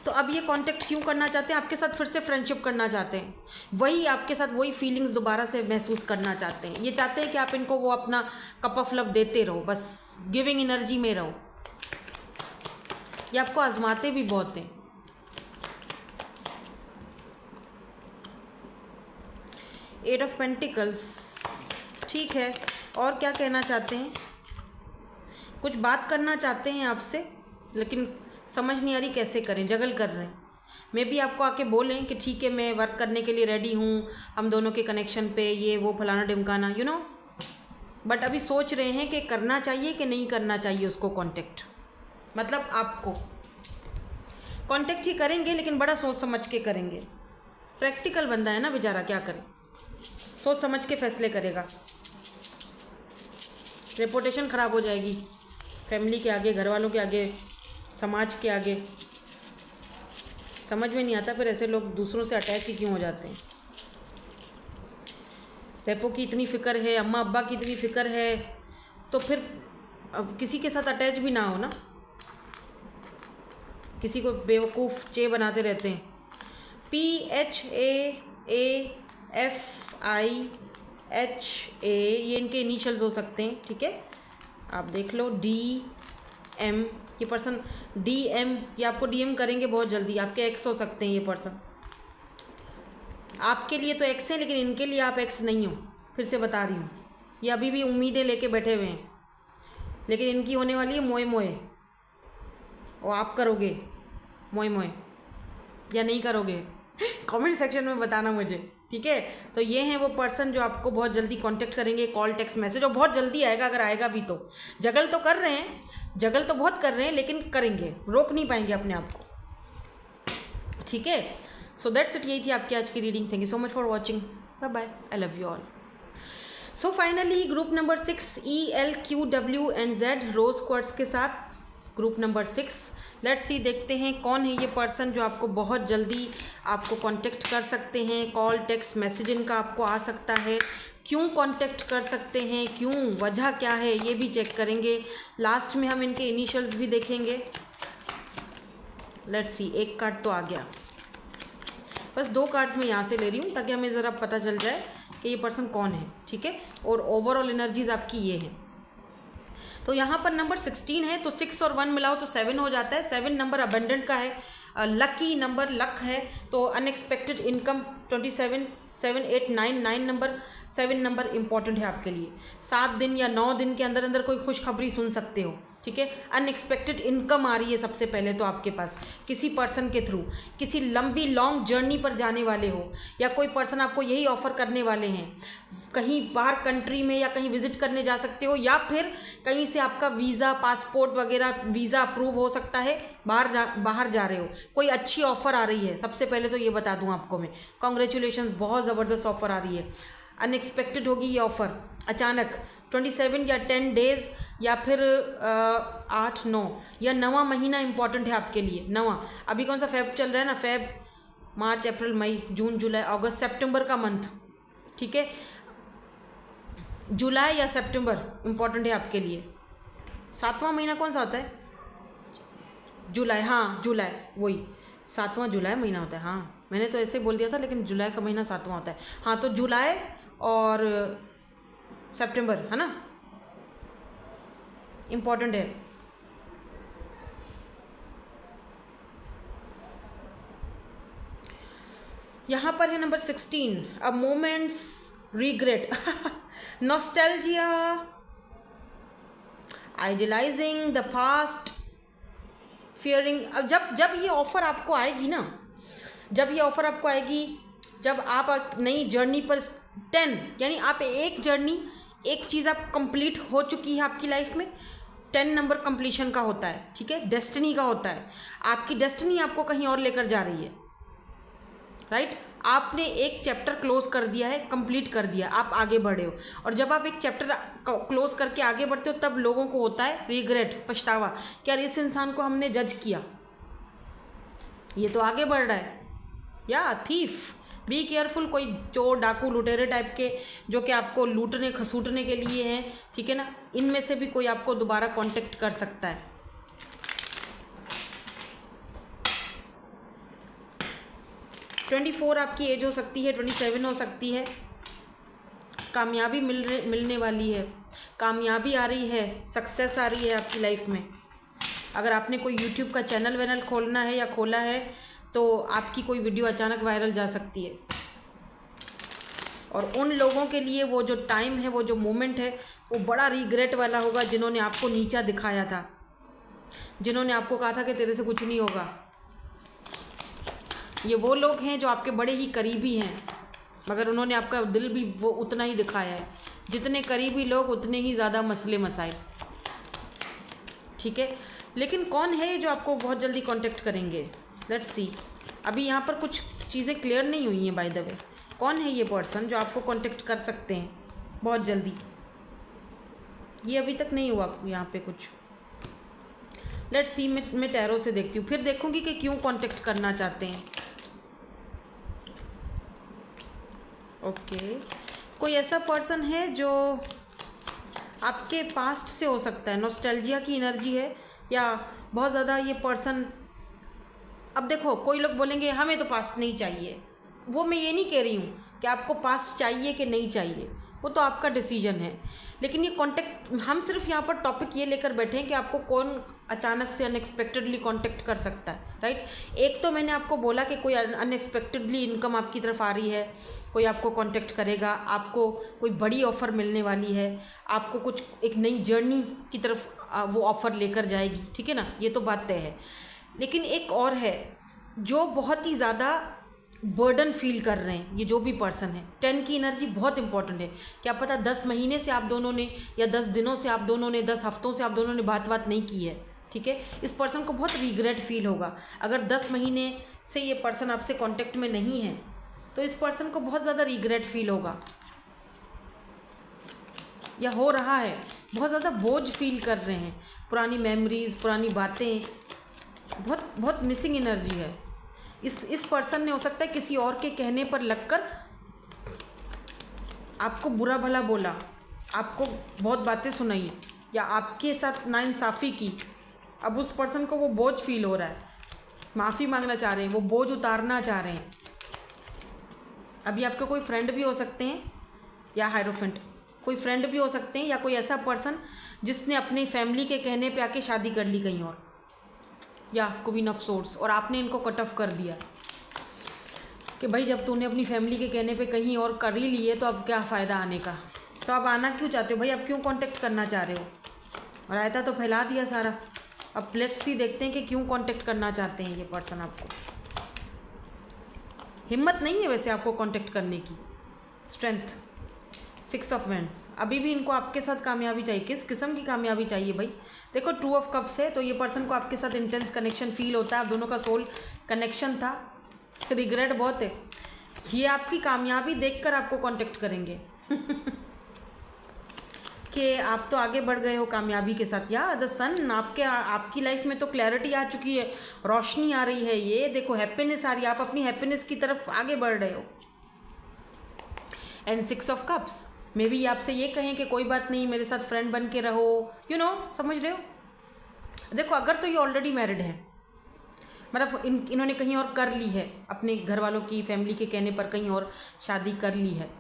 तो अब ये कांटेक्ट क्यों करना चाहते हैं, आपके साथ फिर से फ्रेंडशिप करना चाहते हैं, वही आपके साथ वही फीलिंग्स दोबारा से महसूस करना चाहते हैं। ये चाहते हैं कि आप इनको वो अपना कप ऑफ लव देते रहो, बस गिविंग एनर्जी में रहो। ये आपको आजमाते भी बहुत हैं। एट ऑफ पेंटिकल्स, ठीक है, और क्या कहना चाहते हैं, कुछ बात करना चाहते हैं आपसे, लेकिन समझ नहीं आ रही कैसे करें, जगल कर रहे हैं। मे भी आपको आके बोलें कि ठीक है मैं वर्क करने के लिए रेडी हूँ, हम दोनों के कनेक्शन पे, ये वो फलाना ढिमकाना, यू नो, बट अभी सोच रहे हैं कि करना चाहिए कि नहीं करना चाहिए उसको कांटेक्ट। मतलब आपको कांटेक्ट ही करेंगे, लेकिन बड़ा सोच समझ के करेंगे। प्रैक्टिकल बंदा है ना बेचारा, क्या करे, सोच समझ के फैसले करेगा। रेपुटेशन ख़राब हो जाएगी फैमिली के आगे, घर वालों के आगे, समाज के आगे। समझ में नहीं आता फिर ऐसे लोग दूसरों से अटैच ही क्यों हो जाते हैं। रेपो की इतनी फ़िक्र है, अम्मा अब्बा की इतनी फ़िक्र है, तो फिर अब किसी के साथ अटैच भी ना हो ना, किसी को बेवकूफ़ चे बनाते रहते हैं। PHAAFIHA, ये इनके इनिशियल्स हो सकते हैं, ठीक है, आप देख लो। DM, ये पर्सन DM, ये आपको DM करेंगे बहुत जल्दी, आपके एक्स हो सकते हैं ये पर्सन। आपके लिए तो एक्स है, लेकिन इनके लिए आप एक्स नहीं हो, फिर से बता रही हूँ। ये अभी भी उम्मीदें लेके बैठे हुए हैं, लेकिन इनकी होने वाली है मोए मोए, और आप करोगे मोए मोए या नहीं करोगे कमेंट सेक्शन में बताना मुझे, ठीक है। तो ये हैं वो पर्सन जो आपको बहुत जल्दी कांटेक्ट करेंगे, कॉल, टेक्स्ट मैसेज, और बहुत जल्दी आएगा, अगर आएगा भी तो। जगल तो कर रहे हैं, जगल तो बहुत कर रहे हैं, लेकिन करेंगे, रोक नहीं पाएंगे अपने आप को, ठीक है। सो दैट्स इट, यही थी आपकी आज की reading. Thank you so much for watching, bye bye, I love you all. So finally group number 6 ELQWZ rose quartz के साथ ग्रुप नंबर 6। लेट्स सी, देखते हैं कौन है ये पर्सन जो आपको बहुत जल्दी आपको कांटेक्ट कर सकते हैं, कॉल, टेक्स्ट, मैसेज इनका आपको आ सकता है। क्यों कांटेक्ट कर सकते हैं, क्यों, वजह क्या है, ये भी चेक करेंगे। लास्ट में हम इनके इनिशियल्स भी देखेंगे। लेट्स सी, एक कार्ड तो आ गया, बस 2 कार्ड्स मैं यहाँ से ले रही हूँ ताकि हमें ज़रा पता चल जाए कि ये पर्सन कौन है, ठीक है। और ओवरऑल एनर्जीज आपकी ये है। तो यहाँ पर नंबर 16 है, तो 6 और 1 मिलाओ तो 7 हो जाता है। 7 नंबर अबंडेंट का है, लकी नंबर, लक है, तो unexpected income 27, 7, 8, 9, 9 number, 7 number important है आपके लिए। 7 दिन या 9 दिन के अंदर अंदर कोई खुशखबरी सुन सकते हो, ठीक है। अनएक्सपेक्टेड इनकम आ रही है सबसे पहले तो आपके पास, किसी पर्सन के थ्रू, किसी लंबी लॉन्ग जर्नी पर जाने वाले हो, या कोई पर्सन आपको यही ऑफ़र करने वाले हैं, कहीं बाहर कंट्री में या कहीं विजिट करने जा सकते हो, या फिर कहीं से आपका वीज़ा, पासपोर्ट वगैरह, वीज़ा अप्रूव हो सकता है, बाहर जा रहे हो, कोई अच्छी ऑफ़र आ रही है। सबसे पहले तो ये बता दूं आपको मैं, कॉन्ग्रेचुलेशंस, बहुत ज़बरदस्त ऑफ़र आ रही है, अनएक्सपेक्टेड होगी ये ऑफ़र, अचानक 27 या 10 डेज़ या फिर 8, 9 या 9वां महीना इंपॉर्टेंट है आपके लिए। 9वां, अभी कौन सा फेब चल रहा है ना, फेब, मार्च, अप्रैल, मई, जून, जुलाई, अगस्त, सितंबर का मंथ, ठीक है। जुलाई या सितंबर इंपॉर्टेंट है आपके लिए। 7वां महीना कौन सा होता है, जुलाई, हाँ जुलाई, वही 7वां जुलाई महीना होता है। हाँ मैंने तो ऐसे बोल दिया था, लेकिन जुलाई का महीना 7वां होता है। हाँ तो जुलाई और सितंबर है ना, इम्पॉर्टेंट है। यहाँ पर है number 16, a moments regret, nostalgia, idealising the past, fearing. अब जब ये ऑफ़र आपको आएगी ना, जब ये ऑफ़र आपको आएगी, जब आप नई जर्नी पर 10, यानी आप एक जर्नी, एक चीज़ आप कंप्लीट हो चुकी है आपकी लाइफ में, 10 नंबर कंप्लीशन का होता है, ठीक है, डेस्टिनी का होता है। आपकी डेस्टिनी आपको कहीं और लेकर जा रही है, राइट। आपने एक चैप्टर क्लोज कर दिया है, कंप्लीट कर दिया, आप आगे बढ़े हो। और जब आप एक चैप्टर क्लोज करके आगे बढ़ते हो, तब लोगों को होता है रिग्रेट, पछतावा, कि यार इस इंसान को हमने जज किया, ये तो आगे बढ़ रहा है। या थीफ, बी केयरफुल, कोई चोर डाकू लुटेरे टाइप के जो कि आपको लूटने खसूटने के लिए हैं, ठीक है ना, इनमें से भी कोई आपको दोबारा कांटेक्ट कर सकता है। 24 आपकी एज हो सकती है, 27 हो सकती है। कामयाबी मिलने वाली है, कामयाबी आ रही है, सक्सेस आ रही है आपकी लाइफ में। अगर आपने कोई यूट्यूब का चैनल वैनल खोलना है या खोला है तो आपकी कोई वीडियो अचानक वायरल जा सकती है। और उन लोगों के लिए वो जो टाइम है, वो जो मोमेंट है, वो बड़ा रिग्रेट वाला होगा जिन्होंने आपको नीचा दिखाया था, जिन्होंने आपको कहा था कि तेरे से कुछ नहीं होगा। ये वो लोग हैं जो आपके बड़े ही करीबी हैं, मगर उन्होंने आपका दिल भी वो उतना ही दिखाया है। जितने करीबी लोग उतने ही ज़्यादा मसले मसाइल, ठीक है। लेकिन कौन है ये जो आपको बहुत जल्दी कांटेक्ट करेंगे? Let's see. अभी यहाँ पर कुछ चीज़ें क्लियर नहीं हुई हैं बाय द वे। कौन है ये पर्सन जो आपको कांटेक्ट कर सकते हैं बहुत जल्दी? ये अभी तक नहीं हुआ यहाँ पे कुछ। लेट्स सी, मैं टैरो से देखती हूँ, फिर देखूँगी कि क्यों कांटेक्ट करना चाहते हैं। ओके, कोई ऐसा पर्सन है जो आपके पास्ट से हो सकता है, नॉस्टैल्जिया की एनर्जी है, या बहुत ज़्यादा ये पर्सन। अब देखो, कोई लोग बोलेंगे हमें तो पास्ट नहीं चाहिए, वो मैं ये नहीं कह रही हूँ कि आपको पास्ट चाहिए कि नहीं चाहिए, वो तो आपका डिसीजन है। लेकिन ये कांटेक्ट, हम सिर्फ यहाँ पर टॉपिक ये लेकर बैठे हैं कि आपको कौन अचानक से अनएक्सपेक्टेडली कांटेक्ट कर सकता है, राइट। एक तो मैंने आपको बोला कि कोई अनएक्सपेक्टेडली इनकम आपकी तरफ आ रही है, कोई आपको कांटेक्ट करेगा, आपको कोई बड़ी ऑफ़र मिलने वाली है, आपको कुछ एक नई जर्नी की तरफ वो ऑफ़र लेकर जाएगी, ठीक है ना, ये तो बात तय है। लेकिन एक और है जो बहुत ही ज़्यादा बर्डन फील कर रहे हैं, ये जो भी पर्सन है। 10 की एनर्जी बहुत इंपॉर्टेंट है। क्या पता 10 महीने से आप दोनों ने, या 10 दिनों से आप दोनों ने, 10 हफ्तों से आप दोनों ने बात नहीं की है, ठीक है। इस पर्सन को बहुत रिग्रेट फील होगा। अगर 10 महीने से ये पर्सन आपसे कांटेक्ट में नहीं है तो इस पर्सन को बहुत ज़्यादा रिग्रेट फील होगा, या हो रहा है। बहुत ज़्यादा बोझ फील कर रहे हैं, पुरानी मेमोरीज़, पुरानी बातें, बहुत बहुत मिसिंग एनर्जी है। इस पर्सन ने हो सकता है किसी और के कहने पर लगकर आपको बुरा भला बोला, आपको बहुत बातें सुनाई, या आपके साथ नाइंसाफ़ी की। अब उस पर्सन को वो बोझ फील हो रहा है, माफ़ी मांगना चाह रहे हैं, वो बोझ उतारना चाह रहे हैं। अभी आपके कोई फ्रेंड भी हो सकते हैं, या हायरोफेंट, कोई फ्रेंड भी हो सकते हैं, या कोई ऐसा पर्सन जिसने अपनी फैमिली के कहने पे आके शादी कर ली कहीं और, या क्वीन ऑफ सोर्ड्स, और आपने इनको कट ऑफ कर दिया कि भाई जब तूने अपनी फैमिली के कहने पे कहीं और कर ही लिए तो अब क्या फ़ायदा आने का, तो अब आना क्यों चाहते हो भाई, अब क्यों कांटेक्ट करना चाह रहे हो? रायता तो फैला दिया सारा। अब लेट्स सी, देखते हैं कि क्यों कांटेक्ट करना चाहते हैं ये पर्सन आपको। हिम्मत नहीं है वैसे आपको कांटेक्ट करने की, स्ट्रेंथ। 6 ऑफ वैंड्स, अभी भी इनको आपके साथ कामयाबी चाहिए। किस किस्म की कामयाबी चाहिए भाई? देखो 2 ऑफ कप्स है, तो ये पर्सन को आपके साथ इंटेंस कनेक्शन फील होता है, आप दोनों का सोल कनेक्शन था, रिग्रेट बहुत है। ये आपकी कामयाबी देखकर आपको कांटेक्ट करेंगे कि आप तो आगे बढ़ गए हो कामयाबी के साथ। या द सन, आपकी लाइफ में तो क्लैरिटी आ चुकी है, रोशनी आ रही है, ये देखो हैप्पीनेस आ रही है, आप अपनी हैप्पीनेस की तरफ आगे बढ़ रहे हो। And 6 of cups, may be आपसे ये कहें कि कोई बात नहीं, मेरे साथ फ्रेंड बन के रहो, यू नो, समझ रहे हो। देखो अगर तो ये ऑलरेडी मैरिड है, मतलब इन्होंने कहीं और कर ली है, अपने घर वालों की फैमिली के कहने पर कहीं और शादी कर ली है,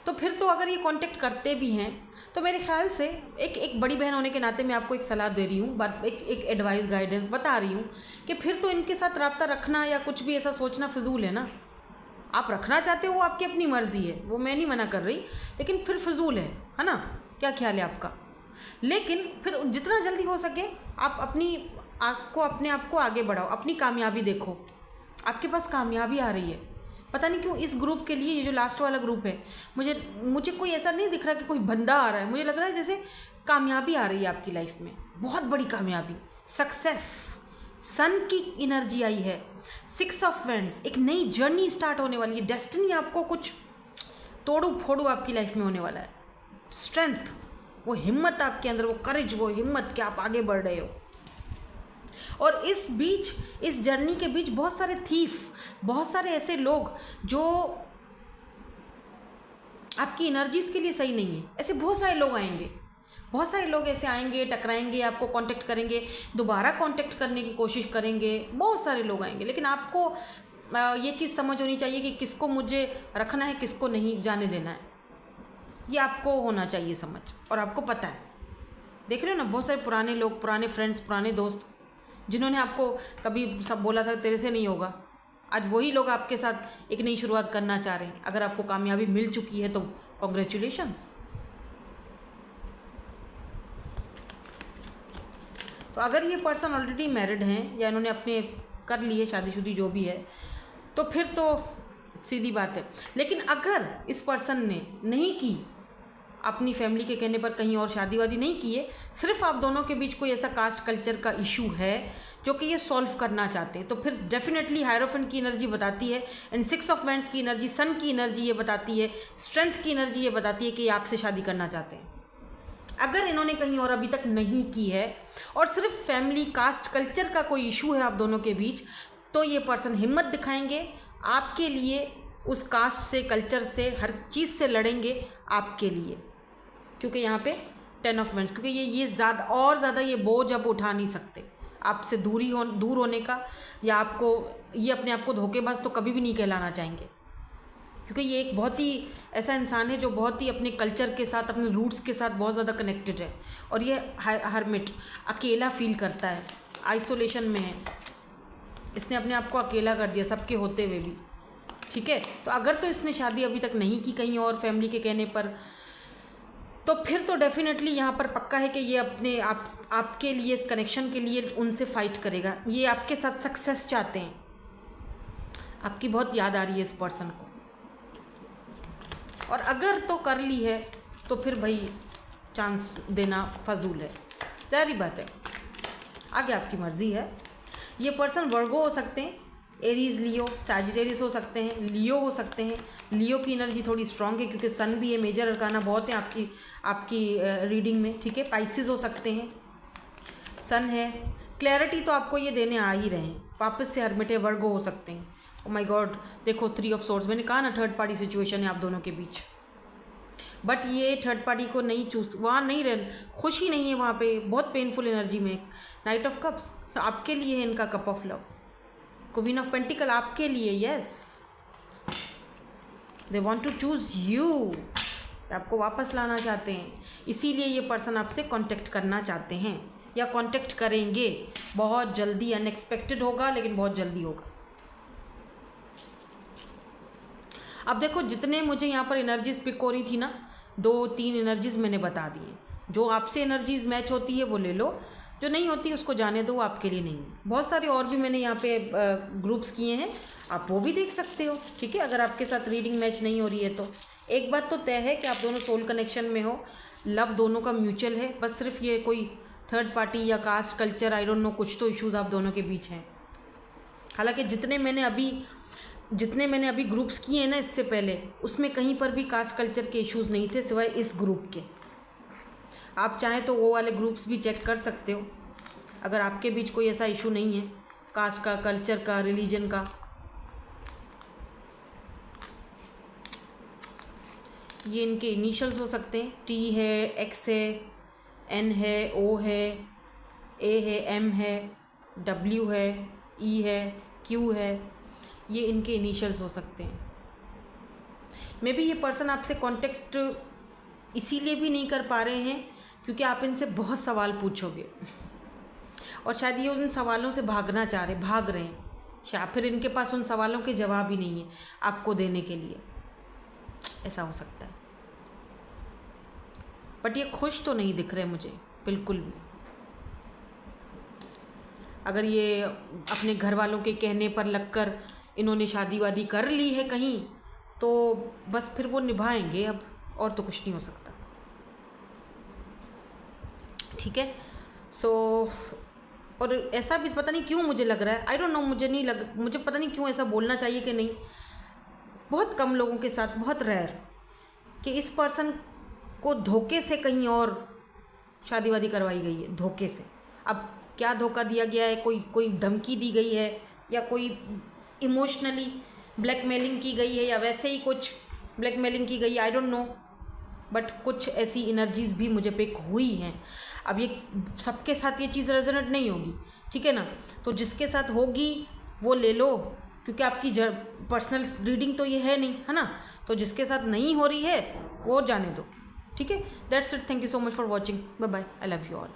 तो फिर तो अगर ये कांटेक्ट करते भी हैं तो मेरे ख्याल से एक बड़ी बहन होने के नाते मैं आपको एक सलाह दे रही हूँ, एक एडवाइस गाइडेंस बता रही हूँ कि फिर तो इनके साथ रब्ता रखना या कुछ भी ऐसा सोचना फिजूल है ना। आप रखना चाहते हो वो आपकी अपनी मर्ज़ी है, वो मैं नहीं मना कर रही, लेकिन फिर फिजूल है ना? क्या ख्याल है आपका? लेकिन फिर जितना जल्दी हो सके आप अपने आप को आगे बढ़ाओ, अपनी कामयाबी देखो। आपके पास कामयाबी आ रही है, पता नहीं क्यों इस ग्रुप के लिए, ये जो लास्ट वाला ग्रुप है, मुझे कोई ऐसा नहीं दिख रहा कि कोई बंदा आ रहा है, मुझे लग रहा है जैसे कामयाबी आ रही है आपकी लाइफ में, बहुत बड़ी कामयाबी, सक्सेस, सन की एनर्जी आई है। 6 ऑफ वैंड्स, एक नई जर्नी स्टार्ट होने वाली है, डेस्टिनी आपको कुछ तोड़ू फोड़ू आपकी लाइफ में होने वाला है। स्ट्रेंथ, वो हिम्मत आपके अंदर, वो करेज, वो हिम्मत कि आप आगे बढ़ रहे हो। और इस जर्नी के बीच बहुत सारे थीफ, बहुत सारे ऐसे लोग जो आपकी एनर्जीज के लिए सही नहीं है, ऐसे बहुत सारे लोग आएंगे, बहुत सारे लोग ऐसे आएंगे, टकराएंगे, आपको कांटेक्ट करेंगे, दोबारा कांटेक्ट करने की कोशिश करेंगे, बहुत सारे लोग आएंगे। लेकिन आपको ये चीज़ समझ होनी चाहिए कि किसको मुझे रखना है, किसको नहीं जाने देना है, ये आपको होना चाहिए समझ, और आपको पता है। देख रहे हो ना, बहुत सारे पुराने लोग, पुराने फ्रेंड्स, पुराने दोस्त, जिन्होंने आपको कभी सब बोला था तेरे से नहीं होगा, आज वही लोग आपके साथ एक नई शुरुआत करना चाह रहे हैं। अगर आपको कामयाबी मिल चुकी है तो कॉन्ग्रेचुलेशंस। तो अगर ये पर्सन ऑलरेडी मैरिड हैं या इन्होंने अपने कर ली है शादीशुदी जो भी है, तो फिर तो सीधी बात है। लेकिन अगर इस पर्सन ने नहीं की, अपनी फैमिली के कहने पर कहीं और शादी वादी नहीं की है, सिर्फ आप दोनों के बीच कोई ऐसा कास्ट कल्चर का इशू है जो कि ये सॉल्व करना चाहते हैं, तो फिर डेफिनेटली हायरोफेंट की एनर्जी बताती है, एंड 6 ऑफ वैंड्स की एनर्जी, सन की एनर्जी ये बताती है, स्ट्रेंथ की एनर्जी ये बताती है कि ये आपसे शादी करना चाहते हैं। अगर इन्होंने कहीं और अभी तक नहीं की है और सिर्फ फैमिली कास्ट कल्चर का कोई इशू है आप दोनों के बीच, तो ये पर्सन हिम्मत दिखाएंगे आपके लिए, उस कास्ट से, कल्चर से, हर चीज़ से लड़ेंगे आपके लिए, क्योंकि यहाँ पे 10 ऑफ वैंड्स, क्योंकि ये ज़्यादा ये बोझ अब उठा नहीं सकते आपसे दूर होने का, या आपको ये अपने आप को धोखेबाज तो कभी भी नहीं कहलाना चाहेंगे, क्योंकि ये एक बहुत ही ऐसा इंसान है जो बहुत ही अपने कल्चर के साथ, अपने रूट्स के साथ बहुत ज़्यादा कनेक्टेड है, और ये हरमिट, अकेला फील करता है, आइसोलेशन में है, इसने अपने आप को अकेला कर दिया सबके होते हुए भी। ठीक है, तो अगर तो इसने शादी अभी तक नहीं की कहीं और फैमिली के कहने पर, तो फिर तो डेफिनेटली यहाँ पर पक्का है कि ये अपने आपके लिए, इस कनेक्शन के लिए उनसे फाइट करेगा। ये आपके साथ सक्सेस चाहते हैं, आपकी बहुत याद आ रही है इस पर्सन को, और अगर तो कर ली है तो फिर भाई चांस देना फजूल है, जारी बात है, आगे आपकी मर्ज़ी है। ये पर्सन वर्गो हो सकते हैं, एरीज लियो, सैजिटेरियस हो सकते हैं, लियो हो सकते हैं। लियो की एनर्जी थोड़ी स्ट्रॉन्ग है क्योंकि सन भी है, मेजर अरकाना बहुत है आपकी रीडिंग में। ठीक है, पाइसिस हो सकते हैं, सन है, क्लैरिटी तो आपको ये देने आ ही रहे हैं, वापस से हरमिट है, वर्गो हो सकते हैं। ओ माय गॉड, देखो 3 ऑफ सोर्ड्स, मैंने कहा ना थर्ड पार्टी सिचुएशन है आप दोनों के बीच, बट ये थर्ड पार्टी को नहीं वहाँ नहीं रह, खुशी नहीं है वहाँ पे, बहुत पेनफुल एनर्जी में। नाइट ऑफ कप्स आपके लिए है, इनका cup of love, queen of pentacle आपके लिए, yes, they want to choose you, आपको वापस लाना चाहते हैं, इसीलिए ये पर्सन आपसे कांटेक्ट करना चाहते हैं या कांटेक्ट करेंगे बहुत जल्दी। अनएक्सपेक्टेड होगा लेकिन बहुत जल्दी होगा। अब देखो, जितने मुझे यहाँ पर एनर्जीज पिक हो रही थी ना, 2-3 एनर्जीज मैंने बता दी हैं। जो आपसे एनर्जीज मैच होती है वो ले लो, जो नहीं होती उसको जाने दो, आपके लिए नहीं है। बहुत सारे और भी मैंने यहाँ पे ग्रुप्स किए हैं, आप वो भी देख सकते हो। ठीक है, अगर आपके साथ रीडिंग मैच नहीं हो रही है तो एक बात तो तय है कि आप दोनों सोल कनेक्शन में हो, लव दोनों का म्यूचुअल है, बस सिर्फ ये कोई थर्ड पार्टी या caste culture, I don't know, कुछ तो इश्यूज़ आप दोनों के बीच हैं। हालांकि जितने मैंने अभी ग्रुप्स किए हैं ना इससे पहले, उसमें कहीं पर भी कास्ट कल्चर के इश्यूज़ नहीं थे सिवाय इस ग्रुप के। आप चाहें तो वो वाले ग्रुप्स भी चेक कर सकते हो, अगर आपके बीच कोई ऐसा इशू नहीं है कास्ट का, कल्चर का, रिलीजन का। ये इनके इनिशियल्स हो सकते हैं, टी है, एक्स है, एन है, ओ है, ए है, एम है, डब्ल्यू है, ई है, क्यू है, ये इनके इनिशियल्स हो सकते हैं। मे बी ये पर्सन आपसे कांटेक्ट इसीलिए भी नहीं कर पा रहे हैं क्योंकि आप इनसे बहुत सवाल पूछोगे और शायद ये उन सवालों से भाग रहे हैं, या फिर इनके पास उन सवालों के जवाब ही नहीं है आपको देने के लिए, ऐसा हो सकता है। बट ये खुश तो नहीं दिख रहे मुझे बिल्कुल भी। अगर ये अपने घर वालों के कहने पर लगकर इन्होंने शादी वादी कर ली है कहीं, तो बस फिर वो निभाएंगे अब, और तो कुछ नहीं हो सकता। ठीक है, सो और ऐसा भी पता नहीं क्यों मुझे लग रहा है, आई डोंट नो, मुझे पता नहीं क्यों ऐसा बोलना चाहिए कि नहीं, बहुत कम लोगों के साथ, बहुत रेयर, कि इस पर्सन को धोखे से कहीं और शादी वादी करवाई गई है, धोखे से। अब क्या धोखा दिया गया है, कोई कोई धमकी दी गई है या कोई इमोशनली ब्लैकमेलिंग की गई है या वैसे ही कुछ ब्लैकमेलिंग की गई है, आई डोंट नो, बट कुछ ऐसी एनर्जीज भी मुझे पिक हुई हैं। अब ये सबके साथ ये चीज़ रेजोनेट नहीं होगी, ठीक है ना, तो जिसके साथ होगी वो ले लो, क्योंकि आपकी पर्सनल रीडिंग तो ये है नहीं, है ना, तो जिसके साथ नहीं हो रही है वो जाने दो, ठीक है। That's it, thank you so much for watching, bye bye, I love you all.